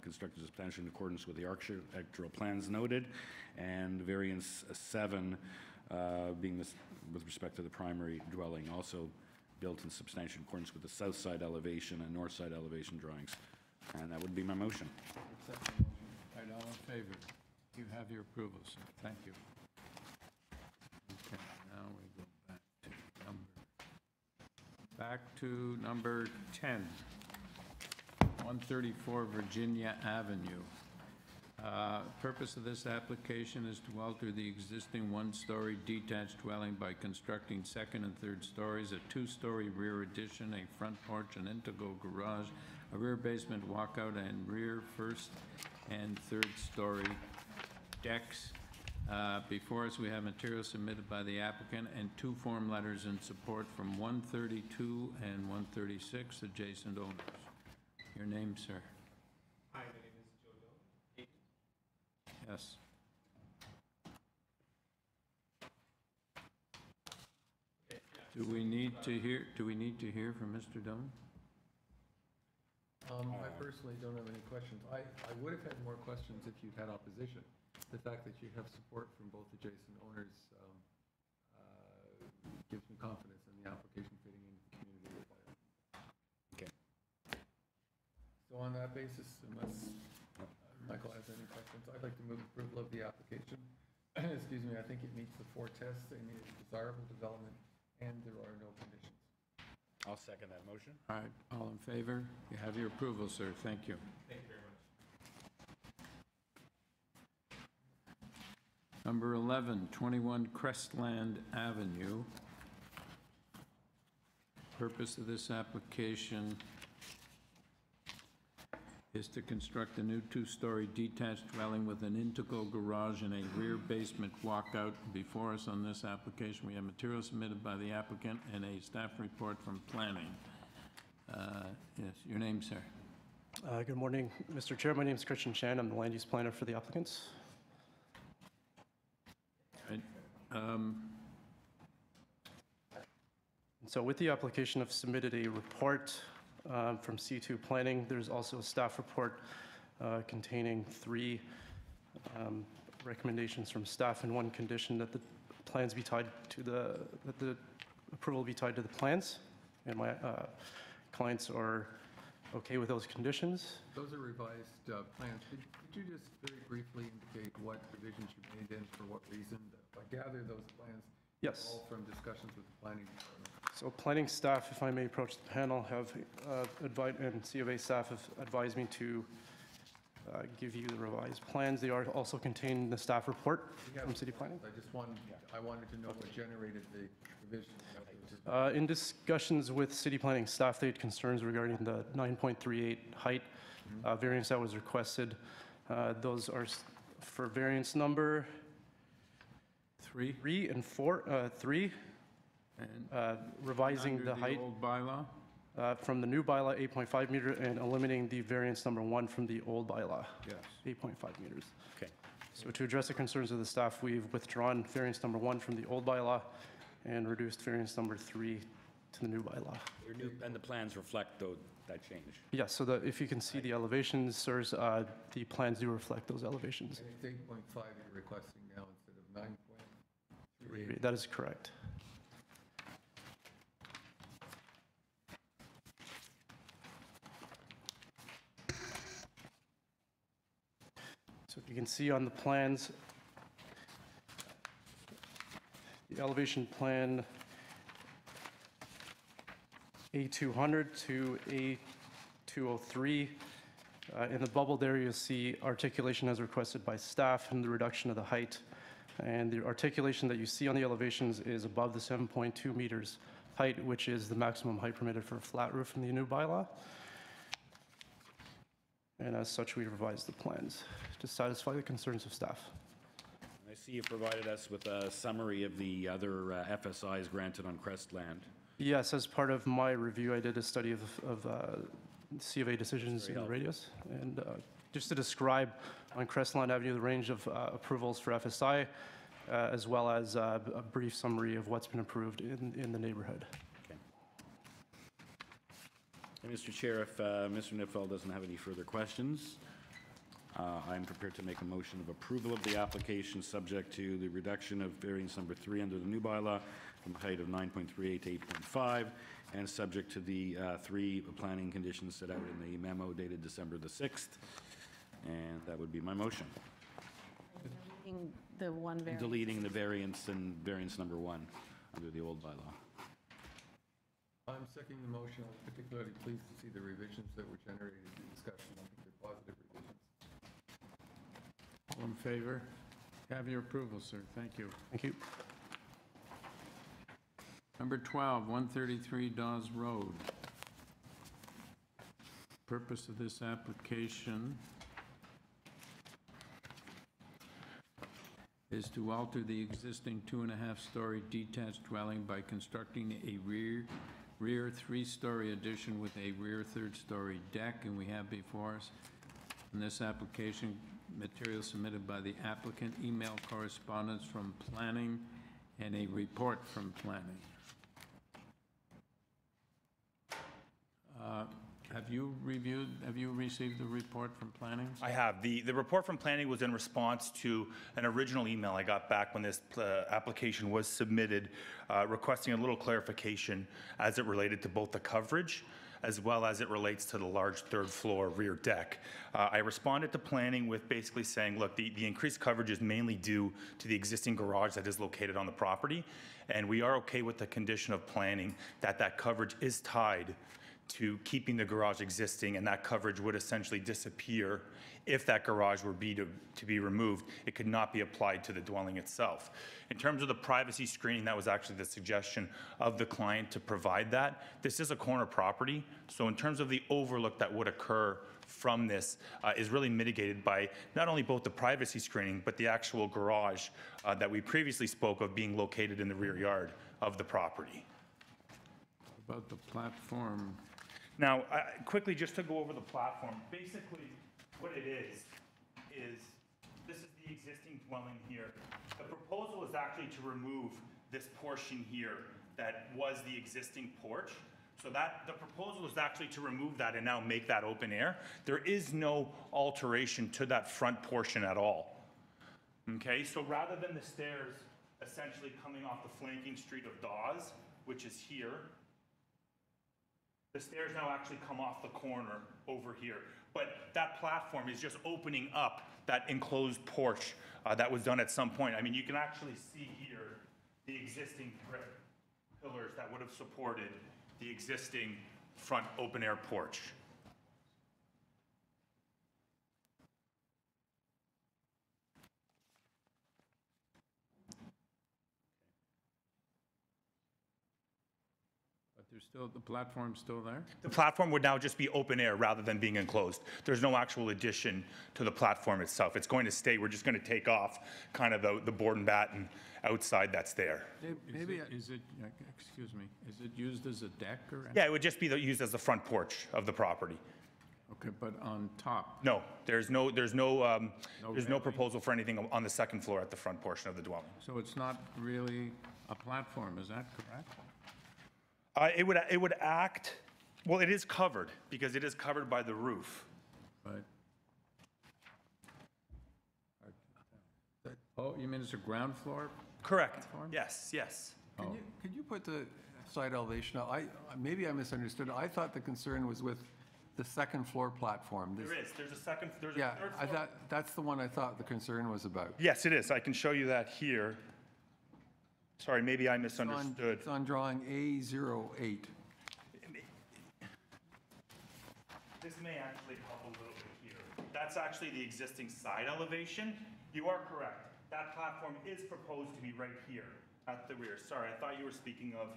G: constructed substantially in accordance with the architectural plans noted, and variance 7 being this with respect to the primary dwelling, also built in substantial accordance with the south side elevation and north side elevation drawings. And that would be my motion.
A: Right, all in favor? You have your approval, sir. Thank you. Okay, now we go back to number 10, 134 Virginia Avenue. Purpose of this application is to alter the existing one-story detached dwelling by constructing second and third stories, a two-story rear addition, a front porch, an integral garage, a rear basement walkout, and rear first and third story decks. Before us, we have material submitted by the applicant and 2 form letters in support from 132 and 136 adjacent owners. Your name, sir?
S: Hi, my name is Jojo.
A: Yes. Do we need to hear from Mr. Dunn?
B: I personally don't have any questions. I would have had more questions if you'd had opposition. The fact that you have support from both adjacent owners gives me confidence in the application fitting into the community.
G: Okay.
B: So on that basis, unless Michael has any questions, I'd like to move approval of the application. Excuse me, I think it meets the 4 tests and is desirable development, and there are no conditions.
G: I'll second that motion.
A: All right, all in favor? You have your approval, sir. Thank you.
S: Thank you very much.
A: Number 11, 21 Crestland Avenue. Purpose of this application is to construct a new two-story detached dwelling with an integral garage and a rear basement walkout. Before us on this application, we have material submitted by the applicant and a staff report from planning. Yes, your name, sir.
T: Good morning, Mr. Chair. My name is Christian Chan. I'm the land use planner for the applicants.
A: Right.
T: So with the application, I've submitted a report from C2 Planning. There's also a staff report containing 3 recommendations from staff and 1 condition that the plans be tied to that the approval be tied to the plans. And my clients are okay with those conditions.
B: Those are revised plans. Could you just very briefly indicate what revisions you made and for what reason? I gather those plans
T: Yes.
B: all from discussions with the planning department.
T: So planning staff, if I may approach the panel, have advised, and C of A staff have advised me to give you the revised plans. They are also contained in the staff report from city planning.
B: I wanted to know what generated the revision.
T: In discussions with city planning staff, they had concerns regarding the 9.38 height variance that was requested. Those are for variance number 3 and 4. 3. And revising the height.
A: Old bylaw?
T: From the new bylaw, 8.5 meter, and eliminating the variance number 1 from the old bylaw.
A: Yes.
T: 8.5 meters.
G: Okay.
T: So to address the concerns of the staff, we've withdrawn variance number 1 from the old bylaw and reduced variance number 3 to the new bylaw.
G: And the plans reflect that change?
T: Yes, so if you can see the elevations, sirs, the plans do reflect those elevations.
B: And it's 8.5 you're requesting now instead of 9.38.
T: That is correct. So if you can see on the plans, the elevation plan A200 to A203. In the bubble there, you'll see articulation as requested by staff and the reduction of the height. And the articulation that you see on the elevations is above the 7.2 meters height, which is the maximum height permitted for a flat roof in the new bylaw. And as such, we revised the plans to satisfy the concerns of staff.
G: I see you provided us with a summary of the other FSIs granted on Crestland.
T: Yes, as part of my review, I did a study of C of A decisions in the radius. And just to describe on Crestland Avenue the range of approvals for FSI, as well as a brief summary of what's been approved in the neighborhood.
G: And Mr. Chair, if Mr. Nipfeld doesn't have any further questions, I'm prepared to make a motion of approval of the application subject to the reduction of variance number 3 under the new bylaw from a height of 9.38 to 8.5, and subject to the 3 planning conditions set out in the memo dated December the 6th. And that would be my motion.
D: Deleting the one variance.
G: Deleting the variance and variance number 1 under the old bylaw.
B: I'm seconding the motion. I was particularly pleased to see the revisions that were generated in the discussion. I think they're positive revisions.
A: All in favor? Have your approval, sir. Thank you.
T: Thank you.
A: Number 12, 133 Dawes Road. Purpose of this application is to alter the existing 2.5-story detached dwelling by constructing a rear 3-story addition with a rear 3rd-story deck, and we have before us in this application material submitted by the applicant, email correspondence from planning, and a report from planning. Have you received the report from planning?
U: I have. The report from planning was in response to an original email I got back when this application was submitted, requesting a little clarification as it related to both the coverage as well as it relates to the large 3rd floor rear deck. I responded to planning with basically saying, look, the increased coverage is mainly due to the existing garage that is located on the property, and we are okay with the condition of planning that coverage is tied to keeping the garage existing, and that coverage would essentially disappear if that garage were to be removed. It could not be applied to the dwelling itself. In terms of the privacy screening, that was actually the suggestion of the client to provide that. This is a corner property, so in terms of the overlook that would occur from this is really mitigated by not only both the privacy screening, but the actual garage that we previously spoke of being located in the rear yard of the property.
A: About the platform.
U: Now, quickly, just to go over the platform, basically what it is this is the existing dwelling here. The proposal is actually to remove this portion here that was the existing porch. So that the proposal is actually to remove that and now make that open air. There is no alteration to that front portion at all. Okay, so rather than the stairs essentially coming off the flanking street of Dawes, which is here, the stairs now actually come off the corner over here. But that platform is just opening up that enclosed porch that was done at some point. I mean, you can actually see here the existing brick pillars that would have supported the existing front open-air porch.
A: But there's still, the platform's still there?
U: The platform would now just be open air rather than being enclosed. There's no actual addition to the platform itself. It's going to stay, we're just going to take off kind of the board and batten outside that's there.
A: Maybe excuse me, is it used as a deck or anything?
U: Yeah, it would just be used as the front porch of the property.
A: Okay, but on top?
U: No, there's no proposal for anything on the second floor at the front portion of the dwelling.
A: So it's not really a platform, is that correct?
U: It would act, well, it is covered because it is covered by the roof.
A: Right. Oh, you mean it's a ground floor?
U: Correct.
A: Platform?
U: Yes, yes.
B: Could you put the side elevation out? Maybe I misunderstood. I thought the concern was with the second floor platform.
U: There is. There's a second. There's
B: Yeah,
U: a third
B: I
U: floor.
B: thought that's the one I thought the concern was about.
U: Yes, it is. I can show you that here. Sorry, maybe I misunderstood.
B: It's on drawing A08.
U: This may actually help a little bit here. That's actually the existing side elevation. You are correct. That platform is proposed to be right here at the rear. Sorry, I thought you were speaking of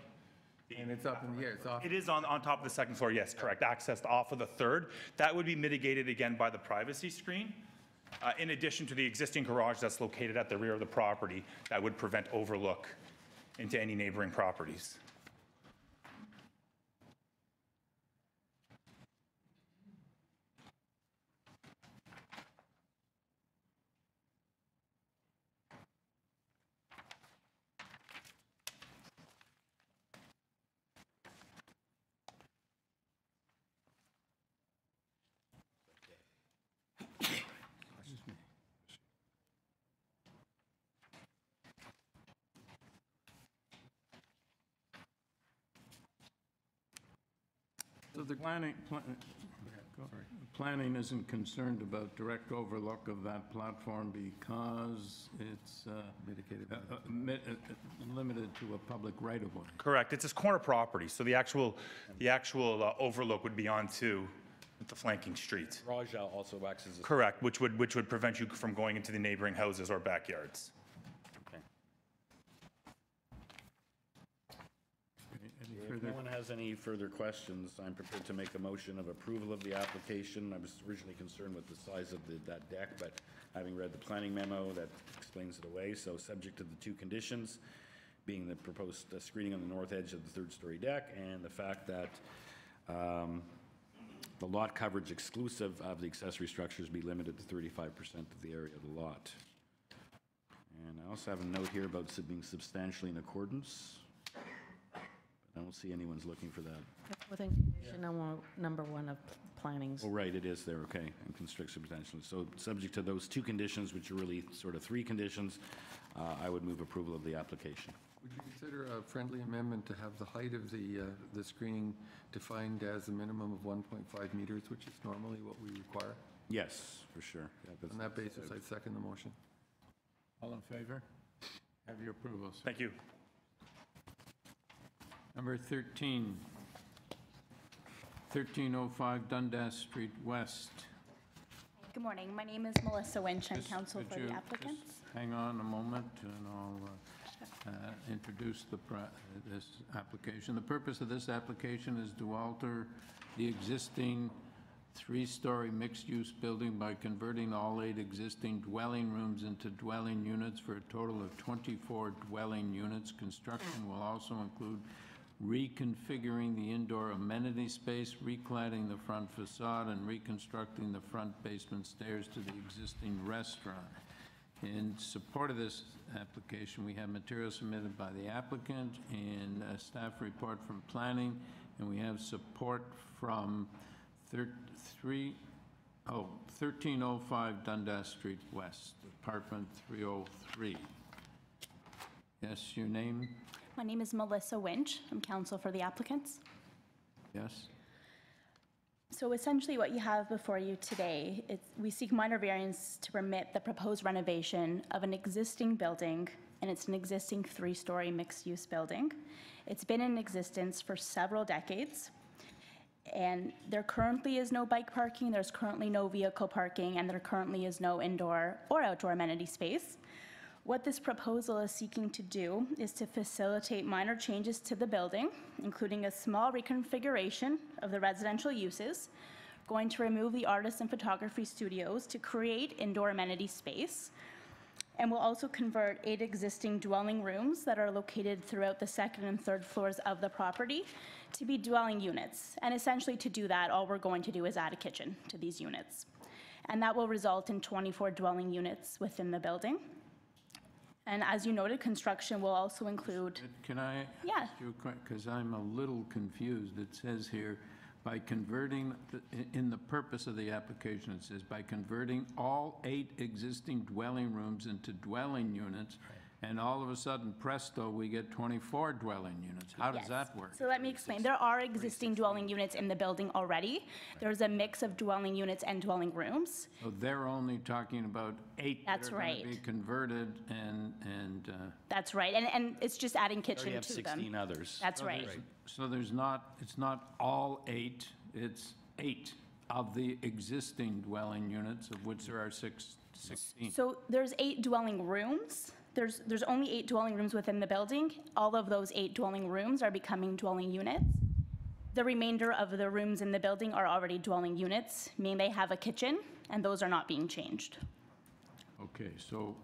U: the...
B: And it's up in the air. It's off.
U: It is on top of the second floor, yes, correct. Accessed off of the third. That would be mitigated again by the privacy screen. In addition to the existing garage that's located at the rear of the property that would prevent overlook into any neighboring properties.
A: So the planning isn't concerned about direct overlook of that platform because it's limited to a public right-of-way.
U: Correct. It's a corner property, so the actual overlook would be onto the flanking street.
G: Garage also acts as a...
U: Correct, which would prevent you from going into the neighboring houses or backyards.
G: If no one has any further questions, I'm prepared to make a motion of approval of the application. I was originally concerned with the size of that deck, but having read the planning memo, that explains it away. So subject to the two conditions, being the proposed screening on the north edge of the third-story deck and the fact that the lot coverage exclusive of the accessory structures be limited to 35% of the area of the lot. And I also have a note here about being substantially in accordance. I don't see anyone's looking for that.
D: Within condition number one of plannings.
G: Oh, right, it is there, okay, and constrict substantially. So subject to those two conditions, which are really sort of three conditions, I would move approval of the application.
B: Would you consider a friendly amendment to have the height of the screening defined as a minimum of 1.5 meters, which is normally what we require?
G: Yes, for sure. Yeah,
B: on that basis, I'd second the motion.
A: All in favor? Have your approval, sir.
U: Thank you.
A: Number 13, 1305 Dundas Street West.
C: Good morning. My name is Melissa Winch. I'm counsel for the applicants.
A: Hang on a moment and I'll introduce this application. The purpose of this application is to alter the existing three-story mixed-use building by converting all 8 existing dwelling rooms into dwelling units for a total of 24 dwelling units. Construction will also include reconfiguring the indoor amenity space, recladding the front facade, and reconstructing the front basement stairs to the existing restaurant. In support of this application, we have material submitted by the applicant and a staff report from planning, and we have support from 1305 Dundas Street West, apartment 303. Yes, your name?
C: My name is Melissa Winch. I'm counsel for the applicants.
A: Yes.
C: So essentially what you have before you today, we seek minor variance to permit the proposed renovation of an existing building, and it's an existing 3-story mixed-use building. It's been in existence for several decades, and there currently is no bike parking, there's currently no vehicle parking, and there currently is no indoor or outdoor amenity space. What this proposal is seeking to do is to facilitate minor changes to the building, including a small reconfiguration of the residential uses, going to remove the artist and photography studios to create indoor amenity space, and will also convert 8 existing dwelling rooms that are located throughout the 2nd and 3rd floors of the property to be dwelling units. And essentially to do that, all we're going to do is add a kitchen to these units. And that will result in 24 dwelling units within the building. And as you noted, construction will also include...
A: Can I ask you a question? Because I'm a little confused. It says here, by converting, in the purpose of the application, it says, by converting all 8 existing dwelling rooms into dwelling units, and all of a sudden, presto, we get 24 dwelling units. How does that work?
C: So let me explain. There are existing dwelling units in the building already. There's a mix of dwelling units and dwelling rooms.
A: So they're only talking about 8
C: That's
A: that are going to be converted and
C: That's right, and it's just adding kitchen
G: have
C: to
G: 16
C: them.
G: others.
C: That's right.
A: So there's not, it's not all 8, it's 8 of the existing dwelling units, of which there are 16.
C: So there's 8 dwelling rooms. There's only 8 dwelling rooms within the building. All of those 8 dwelling rooms are becoming dwelling units. The remainder of the rooms in the building are already dwelling units, meaning they have a kitchen, and those are not being changed.
A: Okay, so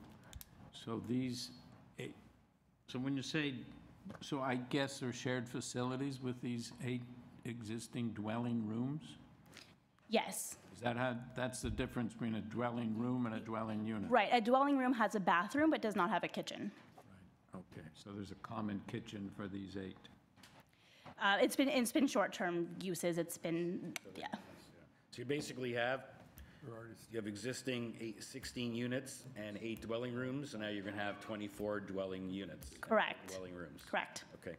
A: these 8, so when you say, so I guess they're shared facilities with these 8 existing dwelling rooms?
C: Yes.
A: Is that how, that's the difference between a dwelling room and a dwelling unit?
C: Right, a dwelling room has a bathroom but does not have a kitchen.
A: Okay, so there's a common kitchen for these 8.
C: It's been short-term uses. It's been, yeah.
G: So you basically have, you have existing 16 units and 8 dwelling rooms, and now you're going to have 24 dwelling units.
C: Correct.
G: Dwelling rooms.
C: Correct.
G: Okay.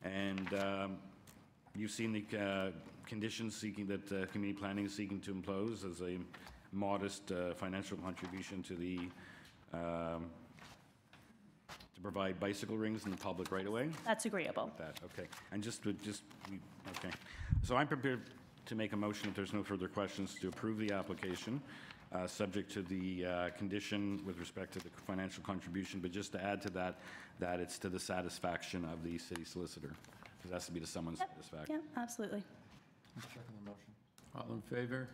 G: And you've seen the conditions seeking that community planning is seeking to impose as a modest financial contribution to the to provide bicycle rings in the public right away.
C: That's agreeable.
G: That okay. And okay. So I'm prepared to make a motion if there's no further questions to approve the application, subject to the condition with respect to the financial contribution, but just to add to that, that it's to the satisfaction of the city solicitor. It has to be to someone's satisfaction.
C: Yeah, absolutely.
B: Second the motion.
A: All in favor?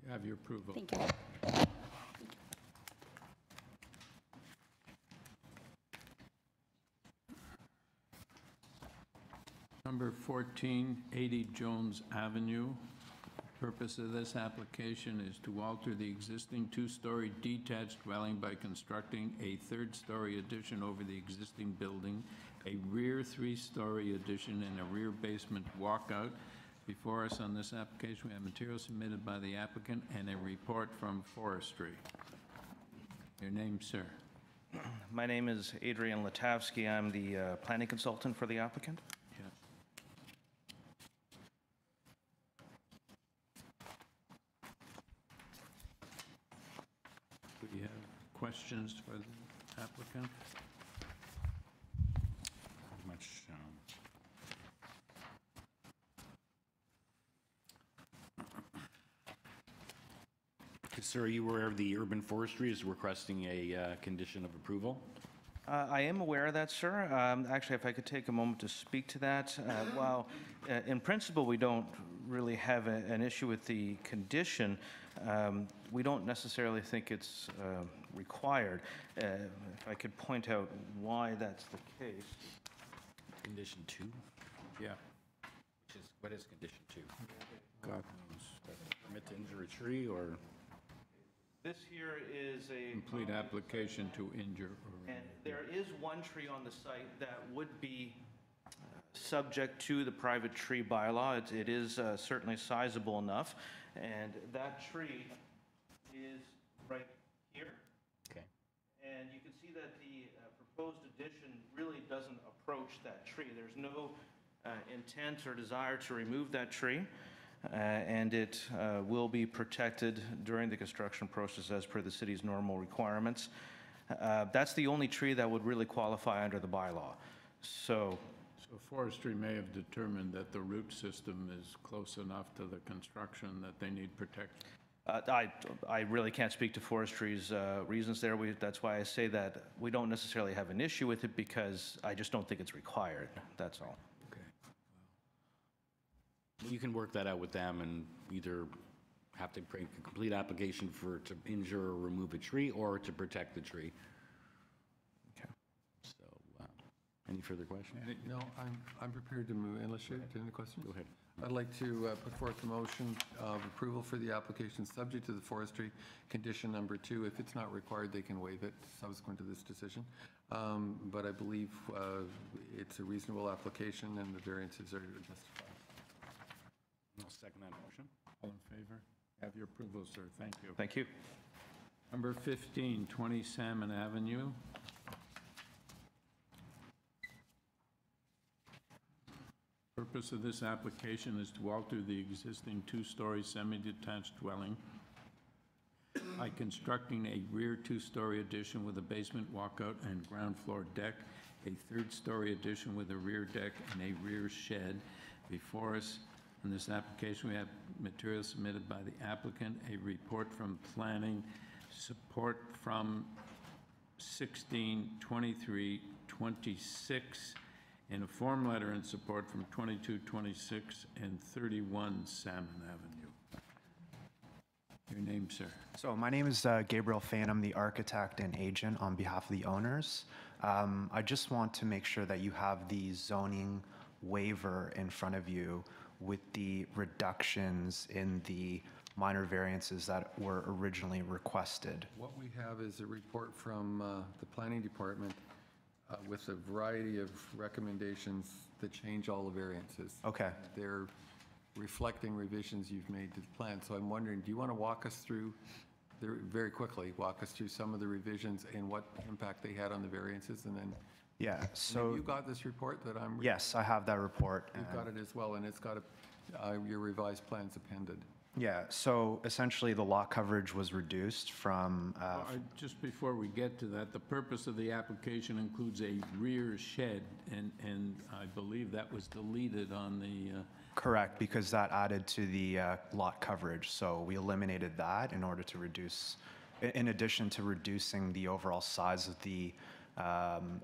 A: You have your approval.
C: Thank you.
A: Number 14, 80 Jones Avenue. The purpose of this application is to alter the existing 2-story detached dwelling by constructing a 3rd-story addition over the existing building, a rear 3-story addition, and a rear basement walkout. Before us on this application, we have material submitted by the applicant and a report from forestry. Your name, sir?
F: My name is Adrian Latavsky. I'm the planning consultant for the applicant.
A: Yes. Do you have questions for the applicant?
G: Much. Sir, are you aware of the urban forestry is requesting a condition of approval?
F: I am aware of that, sir. Actually, if I could take a moment to speak to that. While in principle we don't really have an issue with the condition. We don't necessarily think it's required. If I could point out why that's the case.
G: Condition 2?
A: Yeah.
G: What is condition 2? God knows. Permit to injure a tree or?
F: This here is a...
A: Complete application to injure.
F: And there is one tree on the site that would be subject to the private tree bylaw. It is certainly sizable enough, and that tree is right here.
G: Okay.
F: And you can see that the proposed addition really doesn't approach that tree. There's no intent or desire to remove that tree, and it will be protected during the construction process as per the city's normal requirements. That's the only tree that would really qualify under the bylaw. So
A: forestry may have determined that the root system is close enough to the construction that they need protection.
F: I really can't speak to forestry's reasons there. That's why I say that we don't necessarily have an issue with it, because I just don't think it's required. That's all.
G: Okay. You can work that out with them and either have to create a complete application to injure or remove a tree or to protect the tree.
F: Okay.
G: So, any further questions?
B: No, I'm prepared to move, unless you have any questions?
G: Go ahead.
B: I'd like to put forth a motion of approval for the application subject to the forestry condition number 2. If it's not required, they can waive it subsequent to this decision. But I believe it's a reasonable application and the variances are justified.
G: I'll second that motion.
A: All in favor? Have your approval, sir. Thank you.
F: Thank you.
A: Number 15, 20 Salmon Avenue. Purpose of this application is to alter the existing 2-story semi-detached dwelling by constructing a rear 2-story addition with a basement walkout and ground floor deck, a 3rd-story addition with a rear deck and a rear shed. Before us in this application, we have material submitted by the applicant, a report from planning, support from 16, 23, 26, and a form letter in support from 22, 26, and 31 Salmon Avenue. Your name, sir?
E: So my name is Gabriel Fain. I'm the architect and agent on behalf of the owners. I just want to make sure that you have the zoning waiver in front of you with the reductions in the minor variances that were originally requested.
B: What we have is a report from the planning department with a variety of recommendations that change all the variances.
E: Okay.
B: They're reflecting revisions you've made to the plan. So I'm wondering, do you want to walk us through, very quickly, walk us through some of the revisions and what impact they had on the variances, and then?
E: Yeah, so.
B: You got this report that I'm?
E: Yes, I have that report.
B: You've got it as well, and it's got your revised plans appended.
E: Yeah, so essentially the lot coverage was reduced from.
A: Just before we get to that, the purpose of the application includes a rear shed, and I believe that was deleted on the.
E: Correct, because that added to the lot coverage. So we eliminated that in order to reduce, in addition to reducing the overall size of the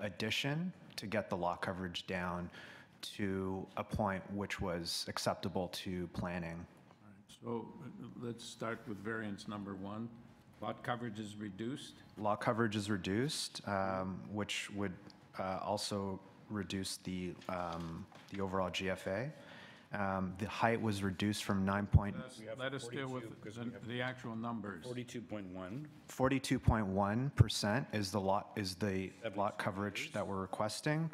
E: addition, to get the lot coverage down to a point which was acceptable to planning.
A: So let's start with variance number 1. Lot coverage is reduced.
E: Lot coverage is reduced, which would also reduce the overall GFA. The height was reduced from 9 point.
A: Let us deal with the actual numbers.
G: 42.1.
E: 42.1% is the lot coverage that we're requesting.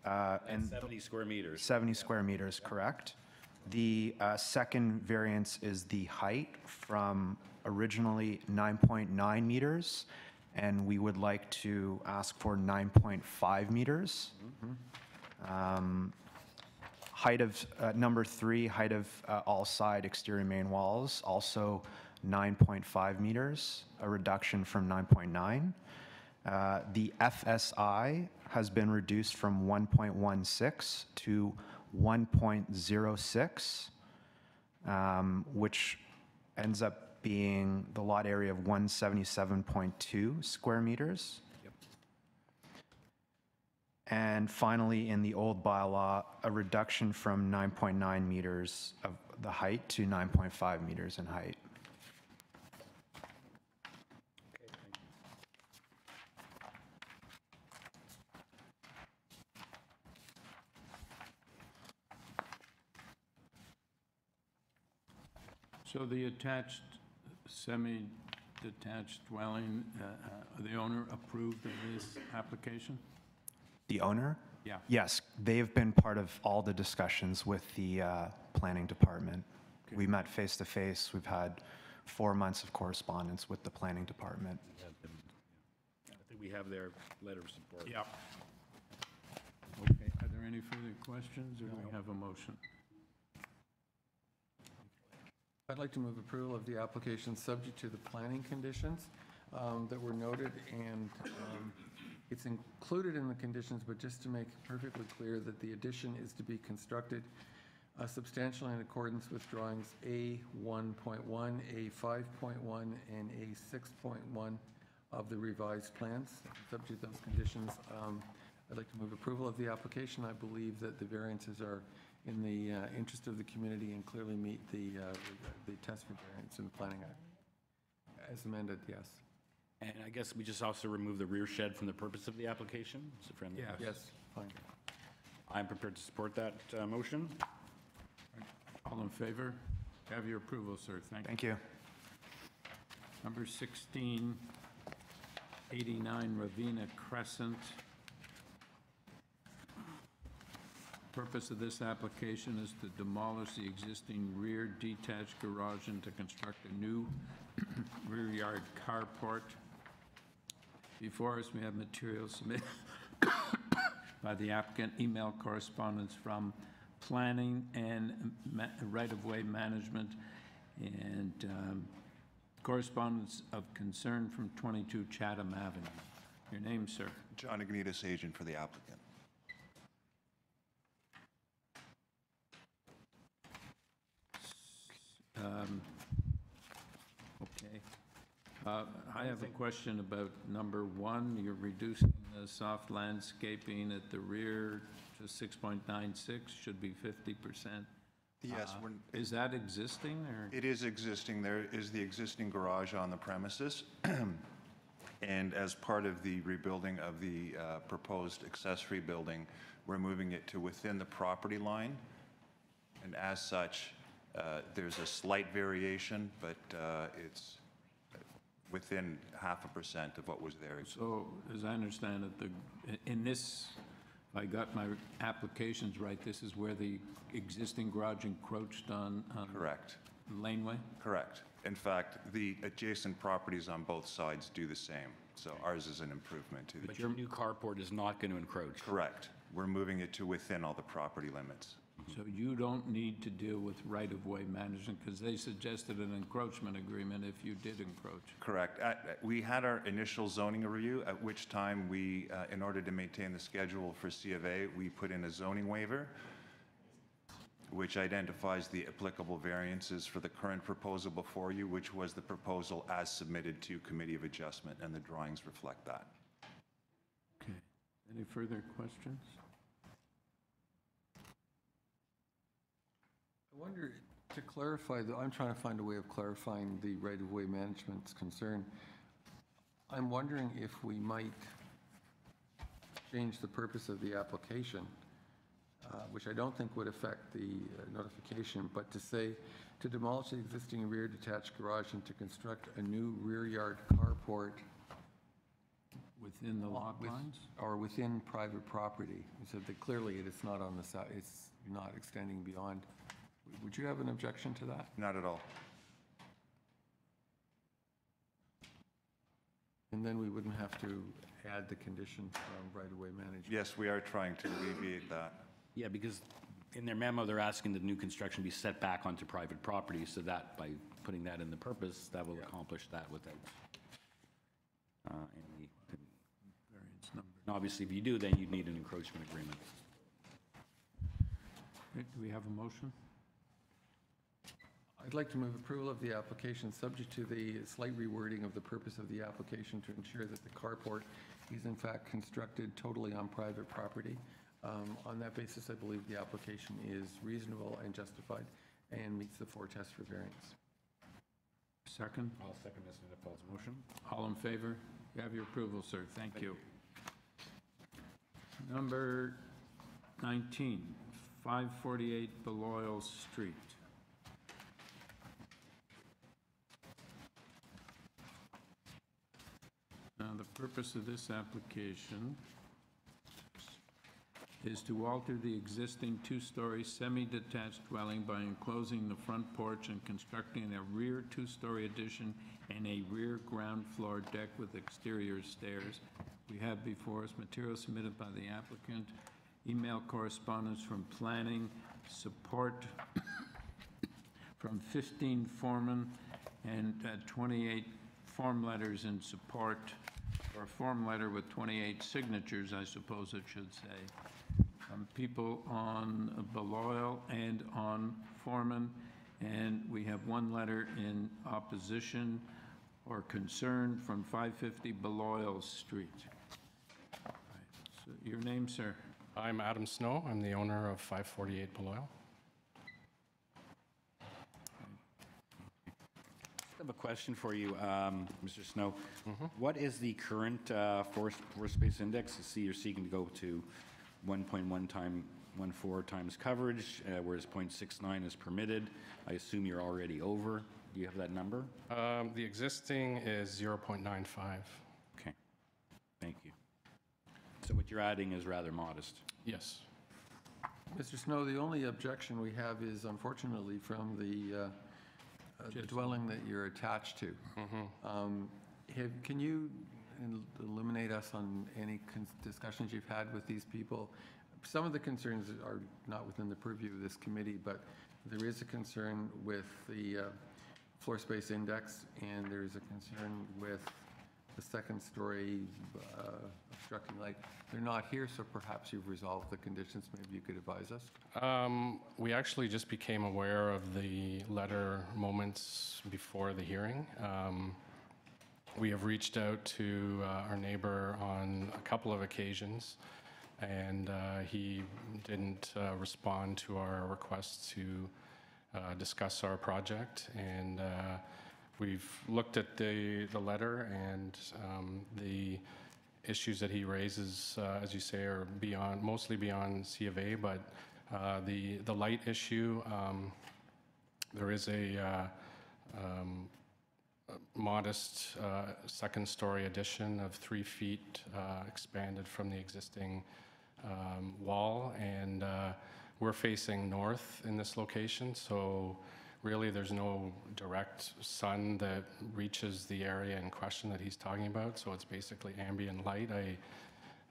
G: And 70 square meters.
E: 70 square meters, correct. The second variance is the height from originally 9.9 meters, and we would like to ask for 9.5 meters. Height of, number 3, height of all side exterior main walls, also 9.5 meters, a reduction from 9.9. The FSI has been reduced from 1.16 to 1.06, which ends up being the lot area of 177.2 square meters.
G: Yep.
E: And finally, in the old bylaw, a reduction from 9.9 meters of the height to 9.5 meters in height.
A: So the attached, semi-detached dwelling, the owner approved of this application?
E: The owner?
A: Yeah.
E: Yes, they have been part of all the discussions with the planning department. We met face to face. We've had 4 months of correspondence with the planning department.
G: I think we have their letter of support.
A: Yeah. Okay, are there any further questions, or do we have a motion?
B: I'd like to move approval of the application subject to the planning conditions that were noted, and it's included in the conditions, but just to make perfectly clear that the addition is to be constructed substantially in accordance with drawings A1.1, A5.1, and A6.1 of the revised plans. Subject to those conditions, I'd like to move approval of the application. I believe that the variances are in the interest of the community and clearly meet the test for variance in the Planning Act. As amended, yes.
G: And I guess we just also remove the rear shed from the purpose of the application? Is it friendly?
A: Yes.
B: Yes, fine.
G: I'm prepared to support that motion.
A: All in favor? Have your approval, sir. Thank you. Number 16, 89 RAVINA Crescent. Purpose of this application is to demolish the existing rear detached garage and to construct a new rear yard carport. Before us, we have materials submitted by the applicant, email correspondence from planning and right-of-way management, and correspondence of concern from 22 Chatham Avenue. Your name, sir?
H: John Ignitis, agent for the applicant.
A: Okay. I have a question about number 1. You're reducing the soft landscaping at the rear to 6.96, should be 50%.
H: Yes.
A: Is that existing, or?
H: It is existing. There is the existing garage on the premises. And as part of the rebuilding of the proposed accessory building, we're moving it to within the property line. And as such, there's a slight variation, but it's within 0.5% of what was there.
A: So, as I understand it, in this, if I got my applications right, this is where the existing garage encroached on
H: Correct.
A: laneway?
H: Correct. In fact, the adjacent properties on both sides do the same. So ours is an improvement to the.
G: But your new carport is not going to encroach?
H: Correct. We're moving it to within all the property limits.
A: So you don't need to deal with right-of-way management, because they suggested an encroachment agreement if you did encroach.
H: Correct. We had our initial zoning review, at which time we, in order to maintain the schedule for C of A, we put in a zoning waiver, which identifies the applicable variances for the current proposal before you, which was the proposal as submitted to Committee of Adjustment, and the drawings reflect that.
A: Okay. Any further questions?
B: I wonder, to clarify, I'm trying to find a way of clarifying the right-of-way management's concern. I'm wondering if we might change the purpose of the application, which I don't think would affect the notification, but to say, to demolish the existing rear detached garage and to construct a new rear yard carport.
A: Within the lot lines?
B: Or within private property. So that clearly it is not on the side, it's not extending beyond. Would you have an objection to that?
H: Not at all.
B: And then we wouldn't have to add the condition from right-of-way management.
H: Yes, we are trying to alleviate that.
G: Yeah, because in their memo, they're asking that new construction be set back onto private property, so that by putting that in the purpose, that will accomplish that without any variance number. And obviously, if you do, then you'd need an encroachment agreement.
A: Okay, do we have a motion?
B: I'd like to move approval of the application subject to the slight rewording of the purpose of the application to ensure that the carport is in fact constructed totally on private property. On that basis, I believe the application is reasonable and justified, and meets the 4 tests for variance.
A: Second?
G: I'll second Mr. Nettafal's motion.
A: All in favor? You have your approval, sir. Thank you. Number 19, 548 BALLIOL Street. Now, the purpose of this application is to alter the existing 2-story semi-detached dwelling by enclosing the front porch and constructing a rear 2-story addition and a rear ground floor deck with exterior stairs. We have before us material submitted by the applicant, email correspondence from planning, support from 15 foremen, and 28 form letters in support, or a form letter with 28 signatures, I suppose it should say. People on BALLIOL and on foreman, and we have one letter in opposition or concern from 550 BALLIOL Street. Right. So your name, sir?
I: I'm Adam Snow. I'm the owner of 548 BALLIOL.
G: I have a question for you, Mr. Snow. What is the current floor space index? I see you're seeking to go to 1.14 times coverage, whereas 0.69 is permitted. I assume you're already over. Do you have that number?
I: The existing is 0.95.
G: Okay. Thank you. So what you're adding is rather modest.
I: Yes.
B: Mr. Snow, the only objection we have is unfortunately from the dwelling that you're attached to. Can you illuminate us on any discussions you've had with these people? Some of the concerns are not within the purview of this committee, but there is a concern with the floor space index, and there's a concern with the second story obstructing light. They're not here, so perhaps you've resolved the conditions. Maybe you could advise us.
I: We actually just became aware of the letter moments before the hearing. We have reached out to our neighbor on a couple of occasions, and he didn't respond to our request to discuss our project. And we've looked at the letter, and the issues that he raises, as you say, are mostly beyond C of A, but the light issue, there is a modest second-story addition of 3 feet expanded from the existing wall, and we're facing north in this location, so really there's no direct sun that reaches the area in question that he's talking about, so it's basically ambient light.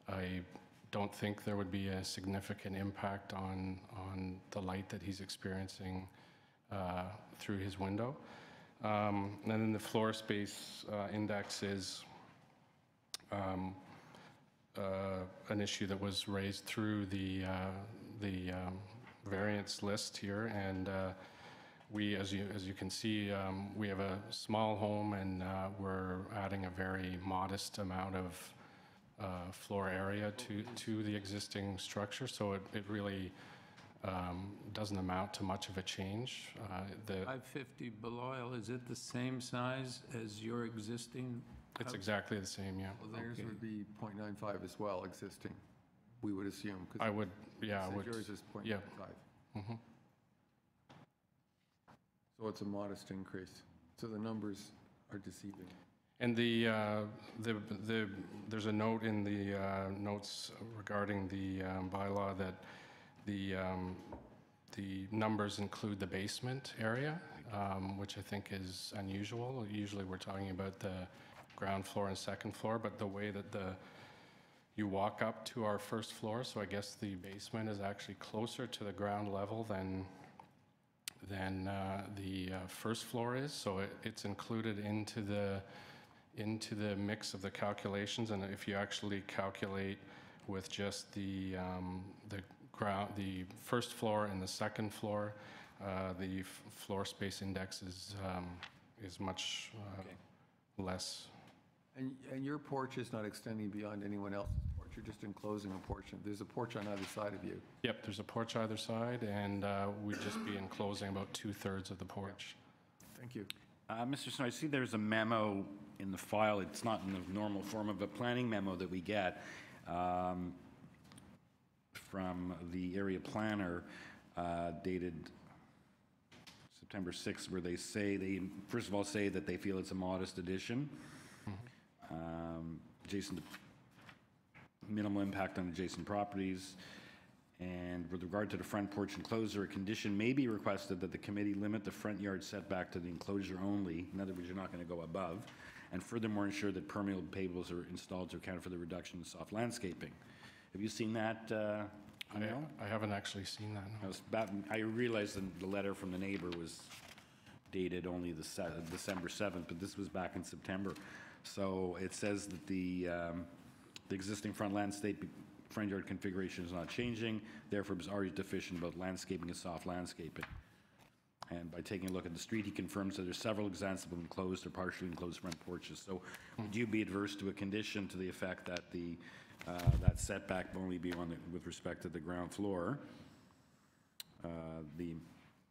I: I don't think there would be a significant impact on the light that he's experiencing through his window. And then the floor space index is an issue that was raised through the variance list here, and we, as you can see, we have a small home, and we're adding a very modest amount of floor area to the existing structure, so it really doesn't amount to much of a change.
A: 550 BALLIOL, is it the same size as your existing?
I: It's exactly the same, yeah.
B: Well, theirs would be 0.95 as well, existing, we would assume.
I: I would, yeah, I would.
B: Yours is 0.95.
I: Yeah.
B: So it's a modest increase. So the numbers are deceiving.
I: And there's a note in the notes regarding the bylaw that the numbers include the basement area, which I think is unusual. Usually we're talking about the ground floor and second floor, but the way that you walk up to our first floor, so I guess the basement is actually closer to the ground level than the first floor is, so it's included into the mix of the calculations. And if you actually calculate with just the first floor and the second floor, the floor space index is much less.
B: And your porch is not extending beyond anyone else's porch? porch, you're just enclosing a portion. There's a porch on either side of you.
I: Yep, there's a porch either side, and we'd just be enclosing about 2/3 of the porch.
B: Thank you.
G: Mr. Snow, I see there's a memo in the file. It's not in the normal form of a planning memo that we get from the area planner dated September 6th, where they first of all say that they feel it's a modest addition. Adjacent to minimal impact on adjacent properties. And with regard to the front porch enclosure, a condition may be requested that the committee limit the front yard setback to the enclosure only. In other words, you're not going to go above. And furthermore, ensure that permeable pavers are installed to account for the reduction in soft landscaping. Have you seen that, Emil?
I: I haven't actually seen that. No.
G: I realized the letter from the neighbor was dated only December 7th, but this was back in September. So it says that the existing front yard configuration is not changing, therefore it was already deficient about landscaping and soft landscaping. And by taking a look at the street, he confirms that there's several examples of enclosed or partially enclosed front porches. So would you be adverse to a condition to the effect that that setback will only be with respect to the ground floor,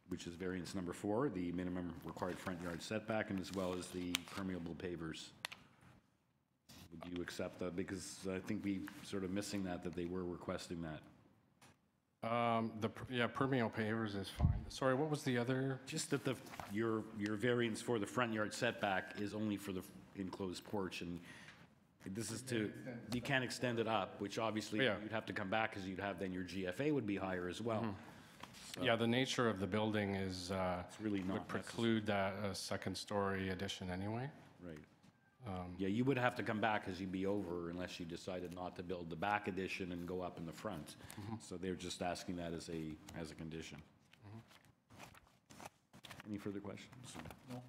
G: which is variance number 4, the minimum required front yard setback, and as well as the permeable pavers? Would you accept that? Because I think we sort of missing that they were requesting that.
I: Permeable pavers is fine. Sorry, what was the other?
G: Just that your variance for the front yard setback is only for the enclosed porch, and this is you can't extend it up, which obviously you'd have to come back, because you'd have then your GFA would be higher as well. So,
I: yeah, the nature of the building is
G: it's really not
I: would preclude that second-story addition anyway.
G: Right. Yeah, you would have to come back as you'd be over unless you decided not to build the back addition and go up in the front. So they're just asking that as a condition. Any further questions? No.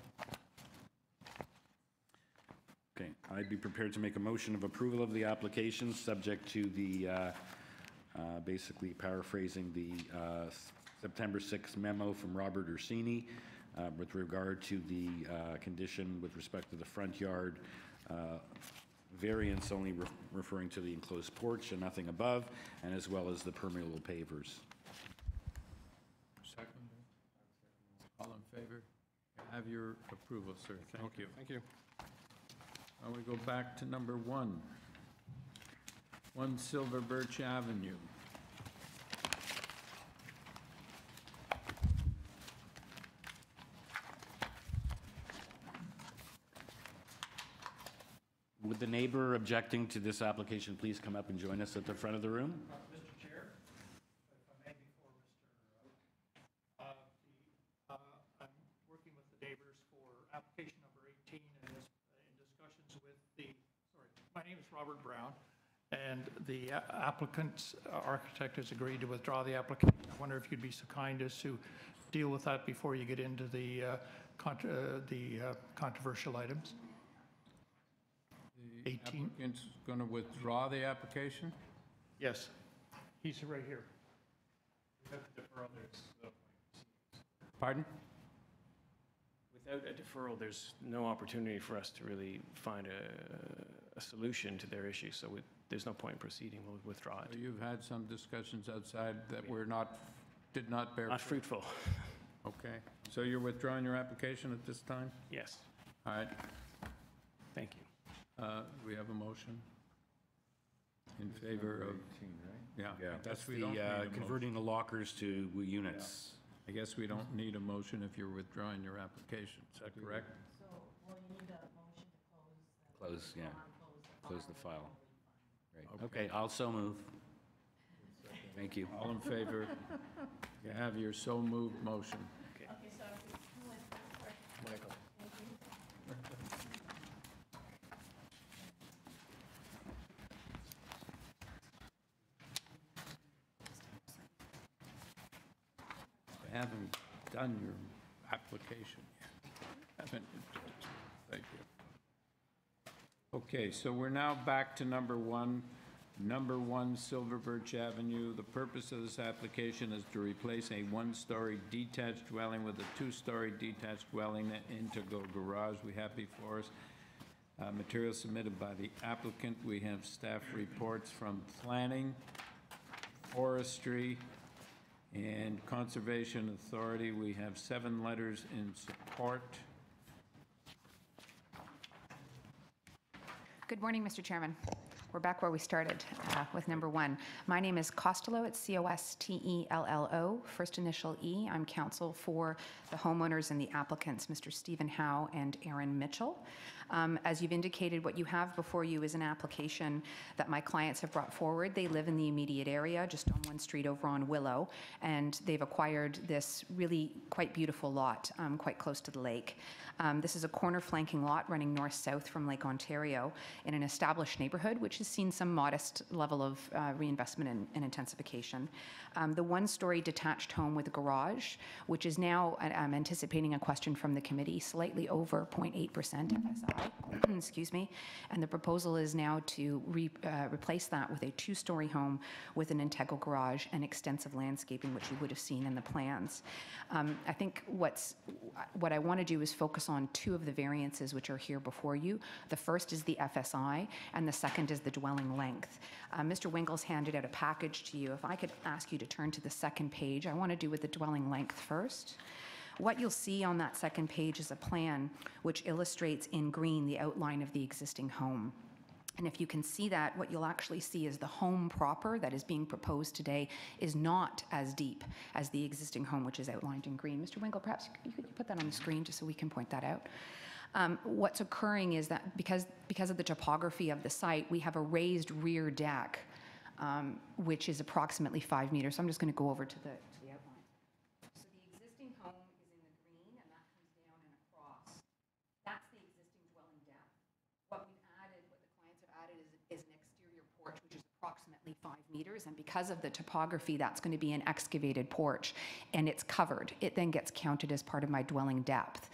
G: Okay, I'd be prepared to make a motion of approval of the application, subject to the, basically paraphrasing the September 6th memo from Robert Ursini, with regard to the condition with respect to the front yard variance only referring to the enclosed porch and nothing above, and as well as the permeable pavers.
A: Second. All in favor? I have your approval, sir. Thank you.
I: Thank you.
A: Now we go back to number 1. 1 Silver Birch Avenue.
G: Would the neighbor objecting to this application please come up and join us at the front of the room?
J: Mr. Chair, if I may, before Mr. Oak, I'm working with the neighbors for application number 18 and in discussions with my name is Robert Brown, and the applicant's architect has agreed to withdraw the application. I wonder if you'd be so kind as to deal with that before you get into the controversial items.
A: The applicant's going to withdraw the application?
J: Yes. He's right here.
A: Pardon?
V: Without a deferral, there's no opportunity for us to really find a solution to their issue, so there's no point in proceeding. We'll withdraw it.
A: So you've had some discussions outside that did not bear
V: Not
A: fruit?
V: fruitful.
A: Okay. So you're withdrawing your application at this time?
V: Yes.
A: All right.
V: Thank you.
A: We have a motion in favor of... Yeah.
G: That's
A: we don't need a motion.
G: converting the lockers to units.
A: I guess we don't need a motion if you're withdrawing your application. Is that correct?
D: So, well, you need a motion to close
G: Close the file. Right. Okay, I'll so move. Thank you.
A: All in favor? You have your so moved motion.
C: Okay, so who went first?
B: Michael.
C: Thank you.
A: I haven't done your application yet. Thank you. Okay, so we're now back to number 1. Number 1 Silver Birch Avenue. The purpose of this application is to replace a 1-story detached dwelling with a 2-story detached dwelling and integral garage we have before us. Material submitted by the applicant. We have staff reports from Planning, Forestry, and Conservation Authority. We have 7 letters in support.
K: Good morning, Mr. Chairman. We're back where we started with number 1. My name is Costello. It's Costello, first initial E. I'm counsel for the homeowners and the applicants, Mr. Stephen Howe and Aaron Mitchell. As you've indicated, what you have before you is an application that my clients have brought forward. They live in the immediate area, just on one street over on Willow, and they've acquired this really quite beautiful lot, quite close to the lake. This is a corner flanking lot running north-south from Lake Ontario in an established neighborhood, which has seen some modest level of reinvestment and intensification. The one-story detached home with a garage, which is now, I'm anticipating a question from the committee, slightly over 0.8% FSI, excuse me, and the proposal is now to replace that with a 2-story home with an integral garage and extensive landscaping, which you would have seen in the plans. I think what I want to do is focus on 2 of the variances which are here before you. The first is the FSI, and the second is the dwelling length. Mr. Winkle's handed out a package to you. If I could ask you to turn to the second page, I want to do with the dwelling length first. What you'll see on that second page is a plan which illustrates in green the outline of the existing home. And if you can see that, what you'll actually see is the home proper that is being proposed today is not as deep as the existing home, which is outlined in green. Mr. Winkle, perhaps you could put that on the screen just so we can point that out. What's occurring is that because of the topography of the site, we have a raised rear deck, which is approximately 5 meters. So I'm just going to go over to the outline. So the existing home is in the green, and that comes down and across. That's the existing dwelling depth. What we've added, what the clients have added is an exterior porch, which is approximately 5 meters. And because of the topography, that's going to be an excavated porch, and it's covered. It then gets counted as part of my dwelling depth.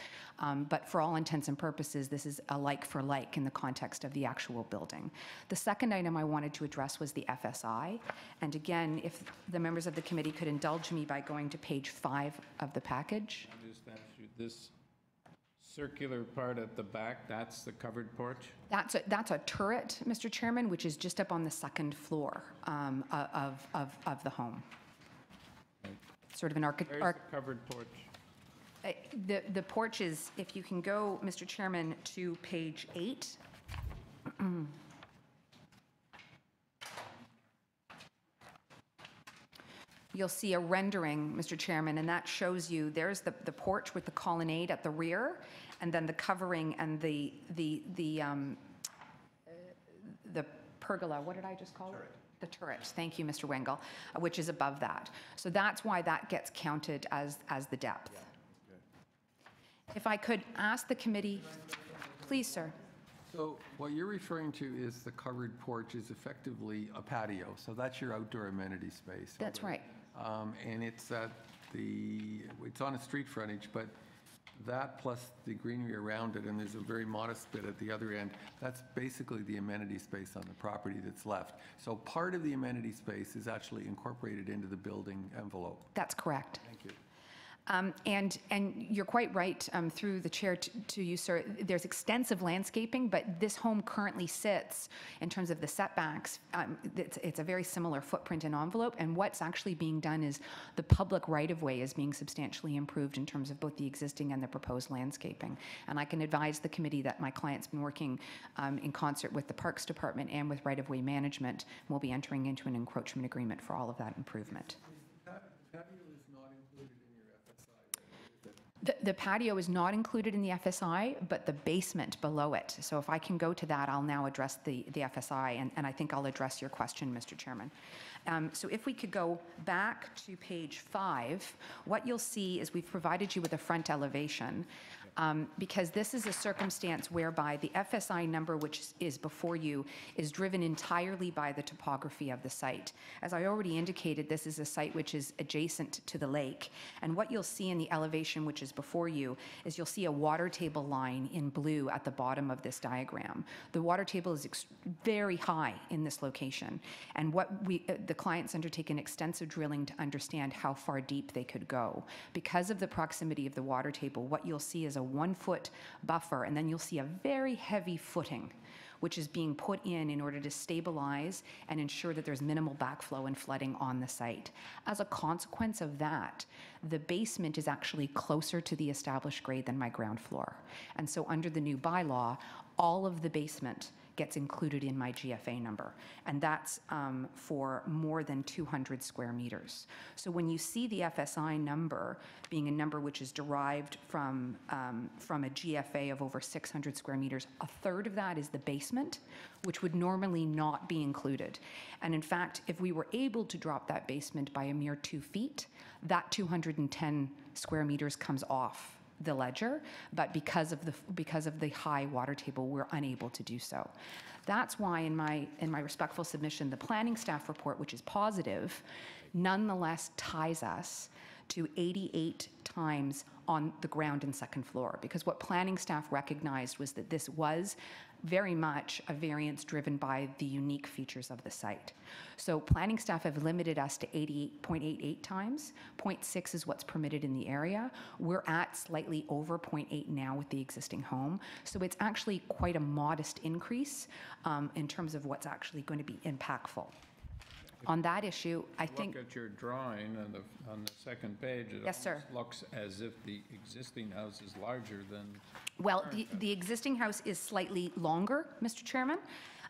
K: But for all intents and purposes, this is a like for like in the context of the actual building. The second item I wanted to address was the FSI. And again, if the members of the committee could indulge me by going to page 5 of the package.
A: I'll just ask you, this circular part at the back, that's the covered porch?
K: That's a turret, Mr. Chairman, which is just up on the second floor of the home. Sort of an
A: Where's the covered porch?
K: The porch is, if you can go, Mr. Chairman, to page 8. You'll see a rendering, Mr. Chairman, and that shows you there's the porch with the colonnade at the rear, and then the covering and the pergola. What did I just call it? The turret. Thank you, Mr. Wengel, which is above that. So that's why that gets counted as the depth. If I could ask the committee, please, sir.
B: So what you're referring to is the covered porch is effectively a patio. So that's your outdoor amenity space.
K: That's right.
B: And it's it's on a street frontage, but that plus the greenery around it, and there's a very modest bit at the other end, that's basically the amenity space on the property that's left. So part of the amenity space is actually incorporated into the building envelope.
K: That's correct.
B: Thank you.
K: And you're quite right, through the chair to you, sir. There's extensive landscaping, but this home currently sits, in terms of the setbacks, it's a very similar footprint and envelope. And what's actually being done is the public right-of-way is being substantially improved in terms of both the existing and the proposed landscaping. And I can advise the committee that my client's been working in concert with the Parks Department and with right-of-way management. We'll be entering into an encroachment agreement for all of that improvement. The patio is not included in the FSI, but the basement below it. So if I can go to that, I'll now address the FSI, and I think I'll address your question, Mr. Chairman. So if we could go back to page 5, what you'll see is we've provided you with a front elevation. Because this is a circumstance whereby the FSI number, which is before you, is driven entirely by the topography of the site. As I already indicated, this is a site which is adjacent to the lake. And what you'll see in the elevation, which is before you, is you'll see a water table line in blue at the bottom of this diagram. The water table is very high in this location. And what the clients undertaken extensive drilling to understand how far deep they could go. Because of the proximity of the water table, what you'll see is a 1-foot buffer, and then you'll see a very heavy footing, which is being put in order to stabilize and ensure that there's minimal backflow and flooding on the site. As a consequence of that, the basement is actually closer to the established grade than my ground floor. And so under the new bylaw, all of the basement gets included in my GFA number, and that's for more than 200 square meters. So when you see the FSI number being a number which is derived from a GFA of over 600 square meters, a third of that is the basement, which would normally not be included. And in fact, if we were able to drop that basement by a mere 2 feet, that 210 square meters comes off the ledger, but because of the high water table, we're unable to do so. That's why in my respectful submission, the planning staff report, which is positive, nonetheless ties us to 88 times on the ground and second floor, because what planning staff recognized was that this was very much a variance driven by the unique features of the site. So planning staff have limited us to 88.88 times. 0.6 is what's permitted in the area. We're at slightly over 0.8 now with the existing home. So it's actually quite a modest increase in terms of what's actually going to be impactful. On that issue, I think...
A: Look at your drawing on the second page. It
K: Yes, sir.
A: looks as if the existing house is larger than...
K: Well, the existing house is slightly longer, Mr. Chairman,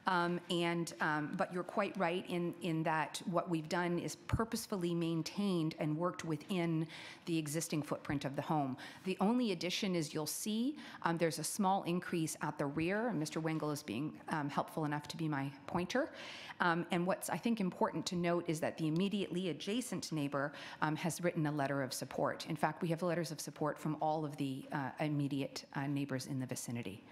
K: but you're quite right in that what we've done is purposefully maintained and worked within the existing footprint of the home. The only addition is you'll see there's a small increase at the rear, and Mr. Wengel is being helpful enough to be my pointer. And what's, I think, important to note is that the immediately adjacent neighbor has written a letter of support. In fact, we have letters of support from all of the immediate neighbors in the vicinity.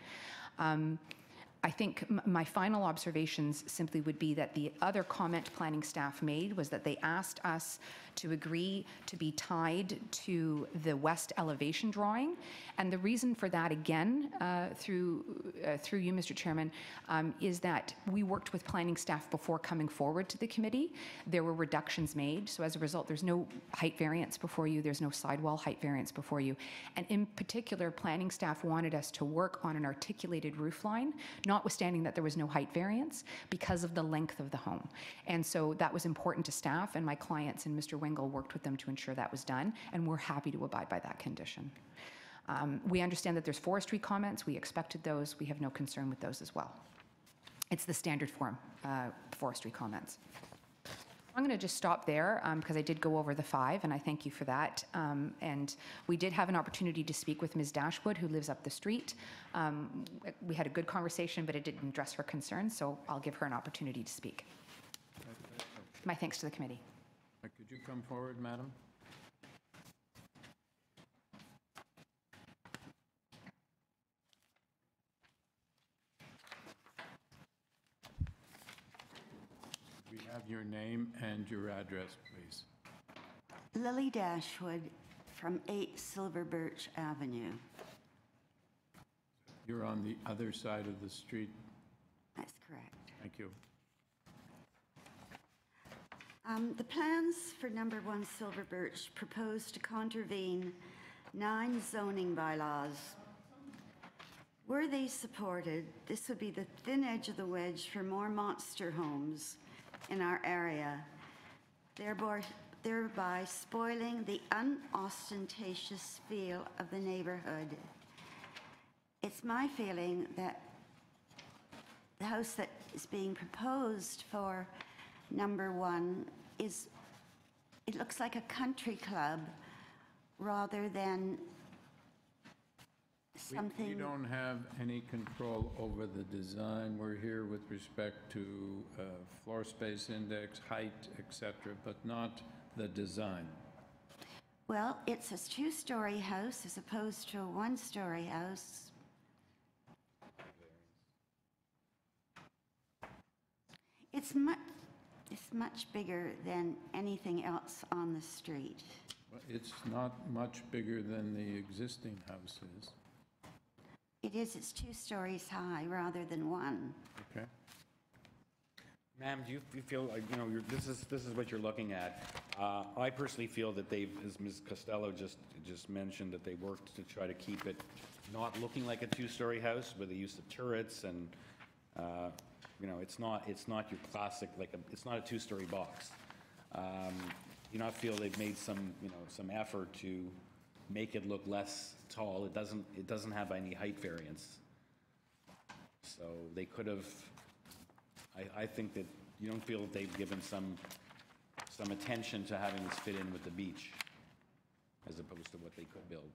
K: I think my final observations simply would be that the other comment planning staff made was that they asked us to agree to be tied to the west elevation drawing. And the reason for that, again, through you, Mr. Chairman, is that we worked with planning staff before coming forward to the committee. There were reductions made. So as a result, there's no height variance before you. There's no sidewall height variance before you. And in particular, planning staff wanted us to work on an articulated roof line, notwithstanding that there was no height variance, because of the length of the home. And so that was important to staff, and my clients and Mr. Wengel worked with them to ensure that was done, and we're happy to abide by that condition. We understand that there's forestry comments. We expected those. We have no concern with those as well. It's the standard form forestry comments. I'm going to just stop there because I did go over the 5, and I thank you for that. And we did have an opportunity to speak with Ms. Dashwood, who lives up the street. We had a good conversation, but it didn't address her concerns, so I'll give her an opportunity to speak. My thanks to the committee.
A: Could you come forward, madam? We have your name and your address, please.
M: Lily Dashwood from 8 Silver Birch Avenue.
A: You're on the other side of the street.
M: That's correct.
A: Thank you.
M: The plans for number 1 Silver Birch propose to contravene 9 zoning bylaws. Were they supported, this would be the thin edge of the wedge for more monster homes in our area, thereby spoiling the unostentatious feel of the neighborhood. It's my feeling that the house that is being proposed for number 1 it looks like a country club rather than something.
A: We don't have any control over the design. We're here with respect to floor space index, height, etc., but not the design.
M: Well, it's a 2-story house as opposed to a 1-story house. It's much bigger than anything else on the street.
A: It's not much bigger than the existing house is.
M: It is. It's 2 stories high rather than 1.
A: Okay.
G: Ma'am, do you feel like, this is what you're looking at? I personally feel that they've, as Ms. Costello just mentioned, that they worked to try to keep it not looking like a two-story house with the use of turrets and, you know, it's not your classic, it's not a two-story box. You not feel they've made some, you know, some effort to make it look less tall. It doesn't have any height variance. So they could have, I think that you don't feel that they've given some attention to having this fit in with the beach as opposed to what they could build.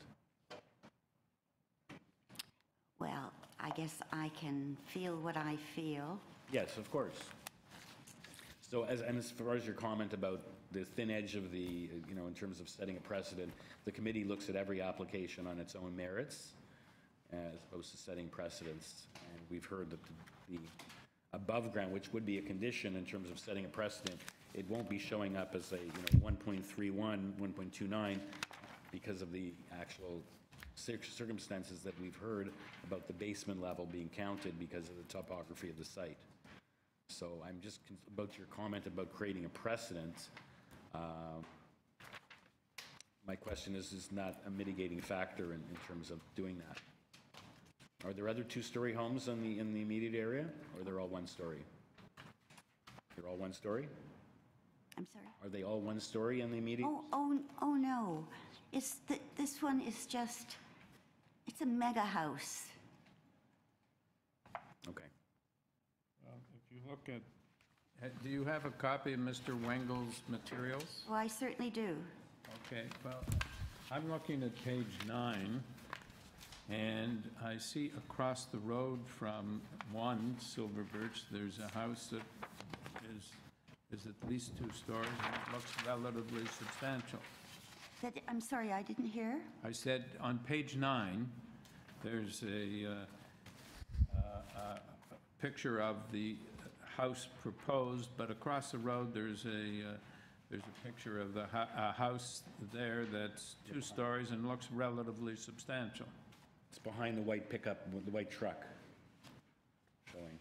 M: Well, I guess I can feel what I feel.
G: Yes, of course. So as far as your comment about the thin edge of the, you know, in terms of setting a precedent, the committee looks at every application on its own merits as opposed to setting precedents. And we've heard that the above ground, which would be a condition in terms of setting a precedent, it won't be showing up as a, you know, 1.31, 1.29 because of the actual circumstances that we've heard about the basement level being counted because of the topography of the site. So I'm just about your comment about creating a precedent. My question is not a mitigating factor in terms of doing that. Are there other two-story homes in the immediate area, or they're all one-story? They're all one-story?
M: I'm sorry?
G: Are they all one-story in the immediate?
M: Oh no. This one is just, it's a mega house.
G: Okay.
A: If you look at, do you have a copy of Mr. Wengel's materials?
M: Well, I certainly do.
A: Okay, well, I'm looking at page 9, and I see across the road from 1 Silver Birch, there's a house that is at least 2 stories, and it looks relatively substantial.
M: I'm sorry, I didn't hear.
A: I said on page 9, there's a picture of the house proposed, but across the road there's a picture of a house there that's 2 stories and looks relatively substantial.
G: It's behind the white pickup, the white truck showing.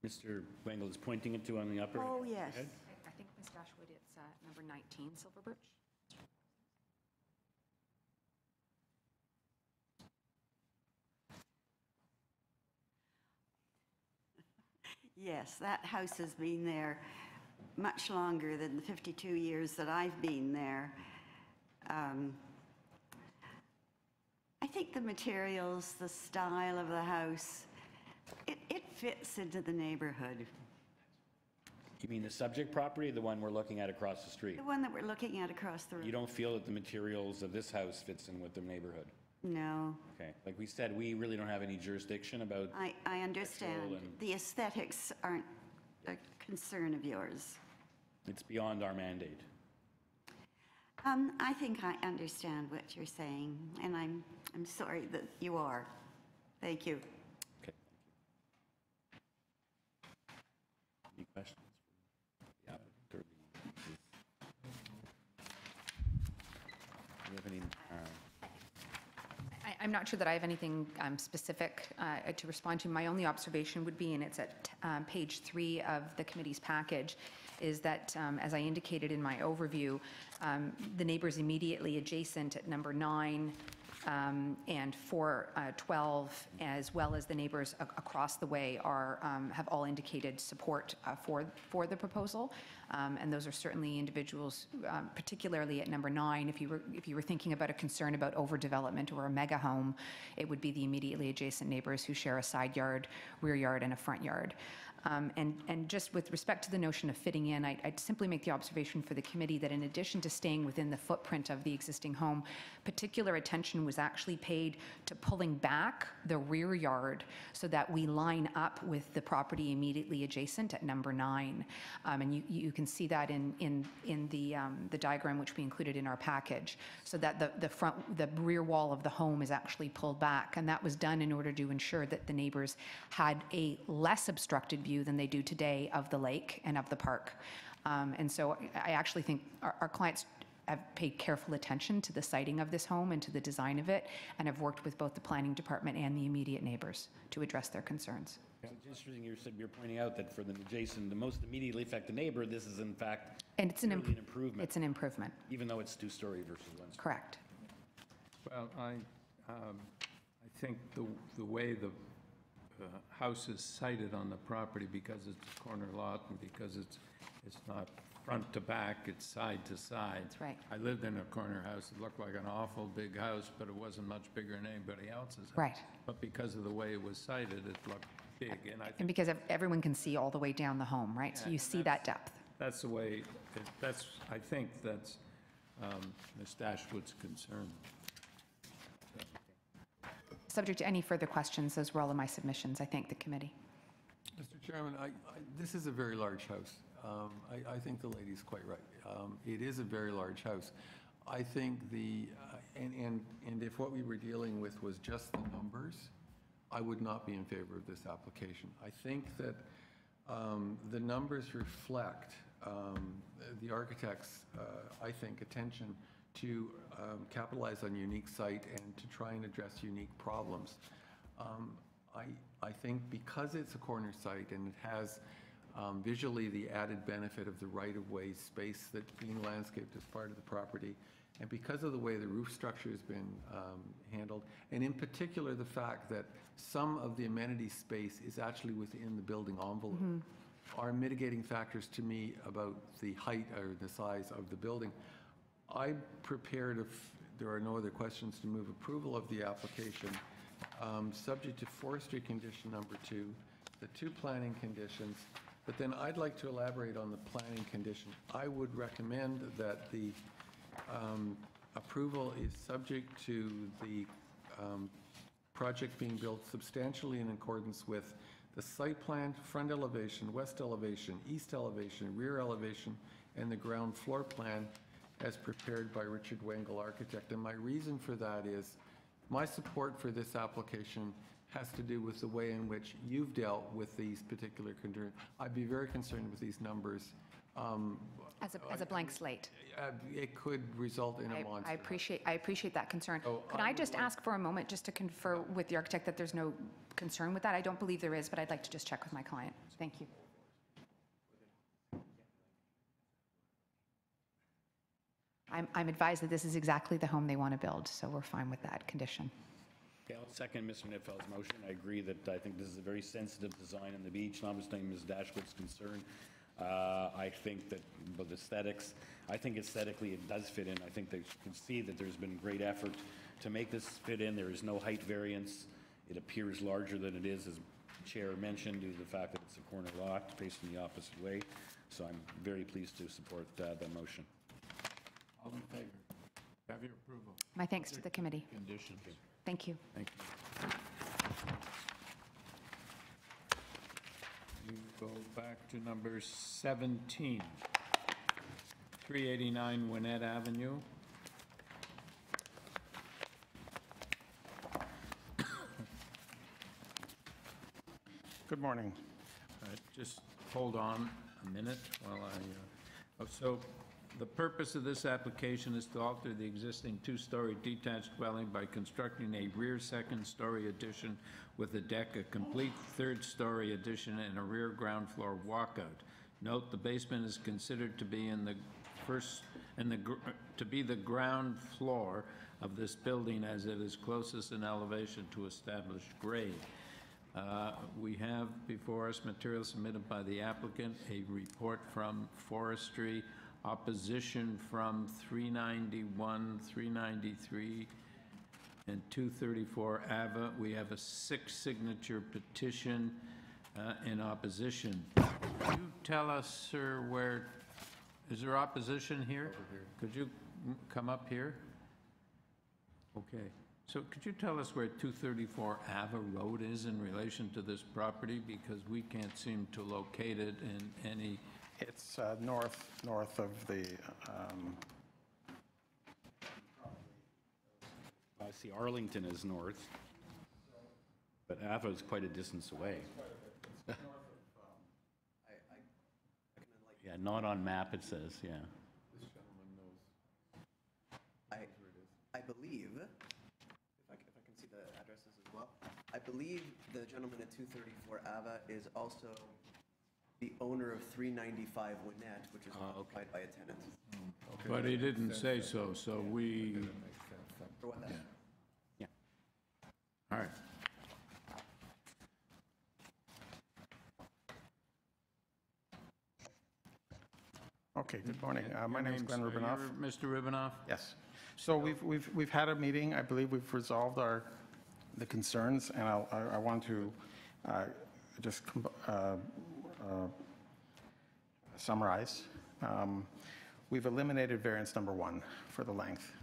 G: Mr. Wengel is pointing it to on the upper.
M: Oh, yes.
G: Head.
K: I think, Ms. Dashwood, it's number 19, Silver Birch.
M: Yes, that house has been there much longer than the 52 years that I've been there. I think the materials, the style of the house, it fits into the neighborhood.
G: You mean the subject property, or the one we're looking at across the street?
M: The one that we're looking at across the road.
G: You don't feel that the materials of this house fits in with the neighborhood?
M: No.
G: Okay. Like we said, we really don't have any jurisdiction about...
M: I understand. The aesthetics aren't a concern of yours.
G: It's beyond our mandate.
M: I think I understand what you're saying, and I'm sorry that you are. Thank you.
G: Okay. Any questions? Yeah. Do you have any...
K: I'm not sure that I have anything specific to respond to. My only observation would be, and it's at page 3 of the committee's package, is that, as I indicated in my overview, the neighbors immediately adjacent at number 9 and 412, as well as the neighbors across the way, have all indicated support for the proposal. And those are certainly individuals, particularly at number 9. If you were thinking about a concern about overdevelopment or a mega home, it would be the immediately adjacent neighbors who share a side yard, rear yard, and a front yard. And just with respect to the notion of fitting in, I'd simply make the observation for the committee that in addition to staying within the footprint of the existing home, particular attention was actually paid to pulling back the rear yard so that we line up with the property immediately adjacent at number 9. And you can see that in the diagram which we included in our package, so that the rear wall of the home is actually pulled back. And that was done in order to ensure that the neighbors had a less obstructed view than they do today of the lake and of the park. And so I actually think our clients have paid careful attention to the siting of this home and to the design of it, and have worked with both the planning department and the immediate neighbors to address their concerns.
G: It's interesting you're pointing out that for the adjacent, the most immediately affected neighbor, this is in fact
K: And it's an
G: really an improvement.
K: It's an improvement.
G: Even though it's two-story versus one-story.
K: Correct.
A: Well, I think the way the house is sited on the property, because it's a corner lot and because it's not front to back, it's side to side.
K: That's right.
A: I lived in a corner house. It looked like an awful big house, but it wasn't much bigger than anybody else's house.
K: Right.
A: But because of the way it was sited, it looked big. And I
K: And
A: think
K: because everyone can see all the way down the home, right? So you see that depth.
A: that's the way, I think that's Ms. Dashwood's concern.
K: Subject to any further questions, those were all of my submissions. I thank the committee.
B: Mr. Chairman, this is a very large house. I think the lady's quite right. It is a very large house. I think and if what we were dealing with was just the numbers, I would not be in favor of this application. I think that the numbers reflect the architect's, I think, attention to capitalize on unique site and to try and address unique problems. I think because it's a corner site and it has visually the added benefit of the right-of-way space that's being landscaped as part of the property, and because of the way the roof structure has been handled, and in particular the fact that some of the amenity space is actually within the building envelope, are mitigating factors to me about the height or the size of the building. I'm prepared, if there are no other questions, to move approval of the application, subject to forestry condition number 2, the 2 planning conditions, but then I'd like to elaborate on the planning condition. I would recommend that the approval is subject to the project being built substantially in accordance with the site plan, front elevation, west elevation, east elevation, rear elevation, and the ground floor plan as prepared by Richard Wengel, architect. And my reason for that is my support for this application has to do with the way in which you've dealt with these particular concerns. I'd be very concerned with these numbers.
K: As a blank slate.
B: It could result in a monster.
K: I appreciate that concern. Could I just ask for a moment just to confer with the architect that there's no concern with that? I don't believe there is, but I'd like to just check with my client. Thank you. I'm advised that this is exactly the home they want to build, so we're fine with that condition.
G: Okay, I'll second Mr. Nitfeld's motion. I agree that I think this is a very sensitive design on the beach, notwithstanding Ms. Dashwood's concern. I think that with aesthetics, I think aesthetically it does fit in. I think that you can see that there's been great effort to make this fit in. There is no height variance. It appears larger than it is, as the Chair mentioned, due to the fact that it's a corner lot facing the opposite way. So I'm very pleased to support the motion.
A: All in favor? Have your approval.
K: My thanks to the committee.
A: Conditions.
K: Thank you.
A: Thank you. You go back to number 17, 389 WINNETT Avenue.
J: Good morning.
A: Just hold on a minute while so the purpose of this application is to alter the existing 2-story detached dwelling by constructing a rear second-story addition with a deck, a complete third-story addition, and a rear ground floor walkout. Note, the basement is considered to be the ground floor of this building, as it is closest in elevation to established grade. We have before us material submitted by the applicant, a report from forestry, opposition from 391, 393, and 234 AVA. We have a 6-signature petition in opposition. Could you tell us, sir, where, is there opposition here? Over here. Could you come up here? Okay. So could you tell us where 234 AVA Road is in relation to this property? Because we can't seem to locate it in any...
J: It's north of the,
G: I see Arlington is north, but Ava is quite a distance away. Yeah, not on map, it says, yeah.
B: This gentleman knows.
N: I believe, if I can see the addresses as well, I believe the gentleman at 234 Ava is also the owner of 395 Winnett, which is occupied by a tenant.
A: But he didn't say so, so we,
N: For what that is.
A: all right.
O: Okay, good morning. My name is Glenn
A: Your
O: Rubinoff.
A: name's- Mr. Rubinoff?
O: Yes. So we've had a meeting. I believe we've resolved the concerns, and I want to just summarize. We've eliminated variance number 1 for the length.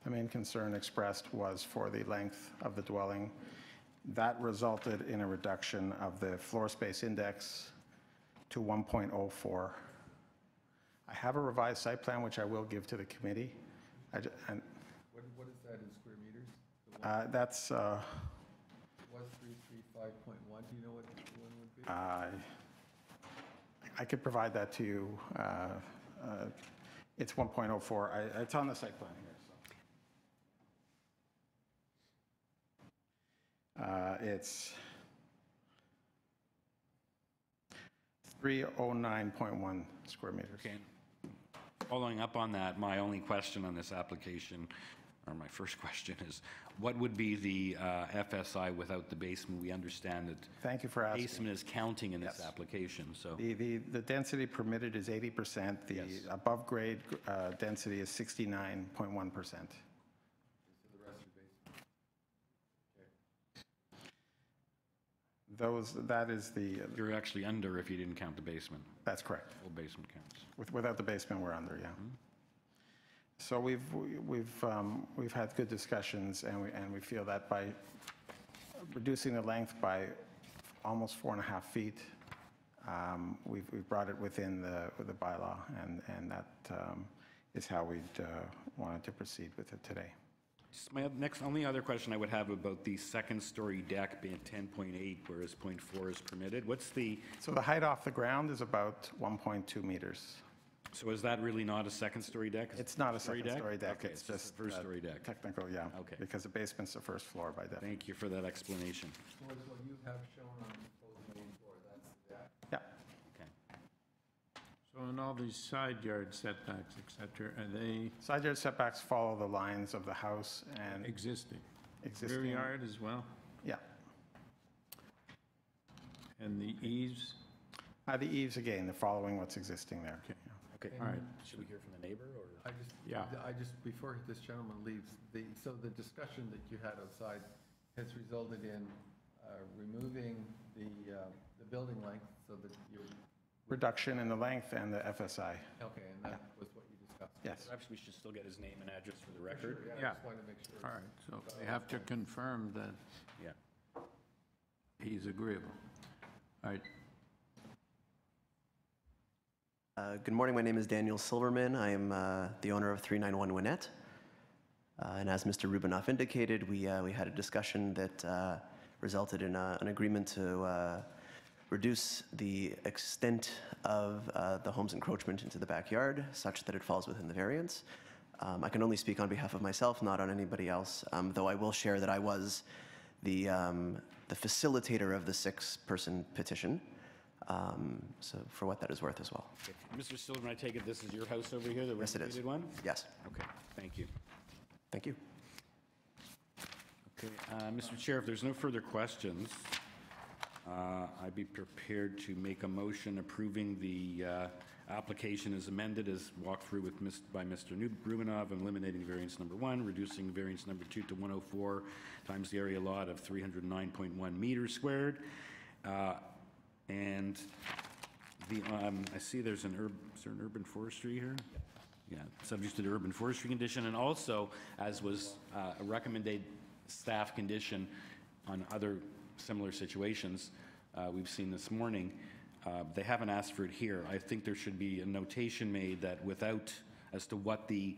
O: The main concern expressed was for the length of the dwelling. That resulted in a reduction of the floor space index to 1.04. I have a revised site plan, which I will give to the committee.
B: What is that in square meters?
O: That's,
B: Was 335.1, do you know what the one would be?
O: I could provide that to you. It's 1.04. It's on the site plan here. It's 309.1 square meters.
G: Okay. Following up on that, my only question on this application, or my first question is, what would be the FSI without the basement? We understand that.
O: Thank you for asking.
G: Basement is counting in this application, so.
O: The density permitted is 80%. The above grade density is 69.1%. That is the...
G: You're actually under if you didn't count the basement.
O: That's correct.
G: Full basement counts.
O: Without the basement, we're under, yeah. So we've had good discussions, and we feel that by reducing the length by almost 4.5 feet, we've brought it within the bylaw, and that is how we'd wanted to proceed with it today.
G: My only other question I would have about the second-story deck being 10.8, whereas 0.4 is permitted. What's the...
O: So the height off the ground is about 1.2 meters.
G: So is that really not a second-story deck?
O: It's not a second-story deck.
G: Okay,
O: It's just
G: first-story deck.
O: Technical, yeah.
G: Okay.
O: Because the basement's the first floor by definition.
G: Thank you for that explanation.
B: So what you have shown on the proposed main floor, that's the deck?
O: Yeah.
G: Okay.
A: So in all these side yard setbacks, et cetera, are they
O: Side yard setbacks follow the lines of the house and...
A: existing?
O: Existing.
A: Rear yard as well?
O: Yeah.
A: And the eaves?
O: The eaves, again, they're following what's existing there.
A: Okay.
G: Okay.
A: All right.
G: Should we hear from the neighbor, or?
B: I just, before this gentleman leaves, so the discussion that you had outside has resulted in removing the building length so that you're...
O: Reduction in the length and the FSI.
B: Okay, and that was what you discussed?
O: Yes.
G: Perhaps we should still get his name and address for the record.
B: Sure, I
A: Yeah.
B: just wanted to make sure.
A: All right, so they have to confirm that he's agreeable. All right.
N: Good morning, my name is Daniel Silverman. I am the owner of 391 Winnett. And as Mr. Rubinoff indicated, we had a discussion that resulted in an agreement to reduce the extent of the home's encroachment into the backyard such that it falls within the variance. I can only speak on behalf of myself, not on anybody else, though I will share that I was the facilitator of the 6-person petition. So for what that is worth as well.
G: Okay. Mr. Silverman, I take it this is your house over here, the
N: Yes, it is.
G: renovated one?
N: Yes.
G: Okay, thank you.
N: Thank you.
G: Okay, Mr. Chair, if there's no further questions, I'd be prepared to make a motion approving the application as amended, as walked through by Mr. Rubinoff, and eliminating variance number 1, reducing variance number 2 to 104 times the area lot of 309.1 meters squared. And I see there's is there an urban forestry here? Yeah, subject to the urban forestry condition, and also, as was a recommended staff condition on other similar situations we've seen this morning, they haven't asked for it here. I think there should be a notation made that as to what the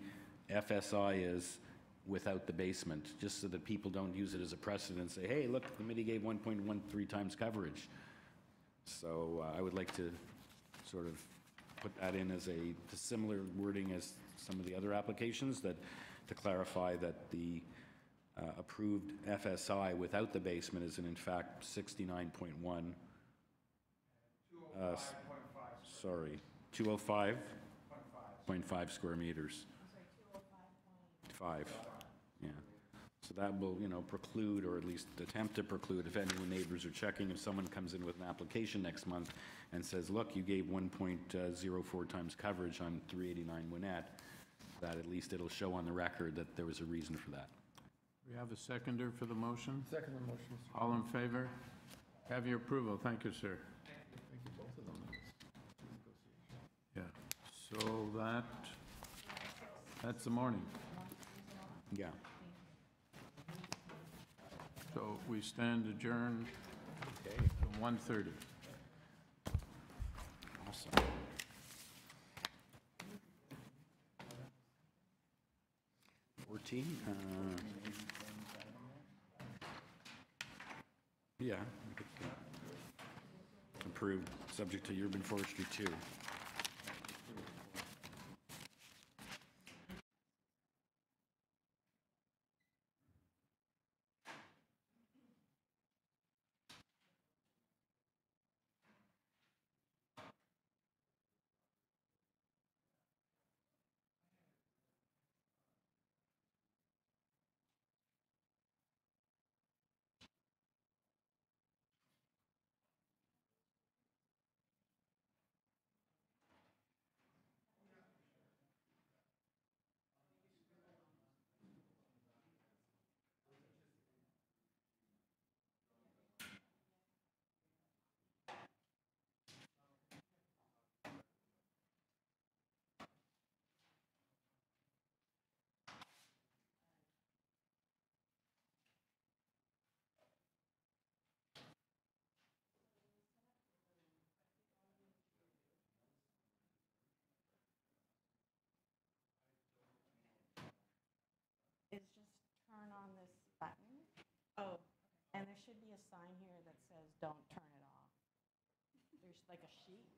G: FSI is without the basement, just so that people don't use it as a precedent and say, hey, look, the committee gave 1.13 times coverage. So I would like to sort of put that in as a similar wording as some of the other applications, that to clarify that the approved FSI without the basement is in fact 69.1. Sorry, 205.5 square meters. 5, yeah. So that will, preclude, or at least attempt to preclude, if any neighbors are checking, if someone comes in with an application next month and says, look, you gave 1.04 times coverage on 389 Winnett, that at least it'll show on the record that there was a reason for that.
A: We have a seconder for the motion?
B: Second the motion.
A: All in favor? Have your approval. Thank you, sir.
B: Thank you, both of them.
A: Yeah. So that's the morning.
G: Yeah.
A: So we stand adjourned from 1:30.
G: Awesome. Yeah. Approved, subject to urban forestry 2.
D: Is just turn on this button. Oh, and there should be a sign here that says, don't turn it off. There's like a sheet.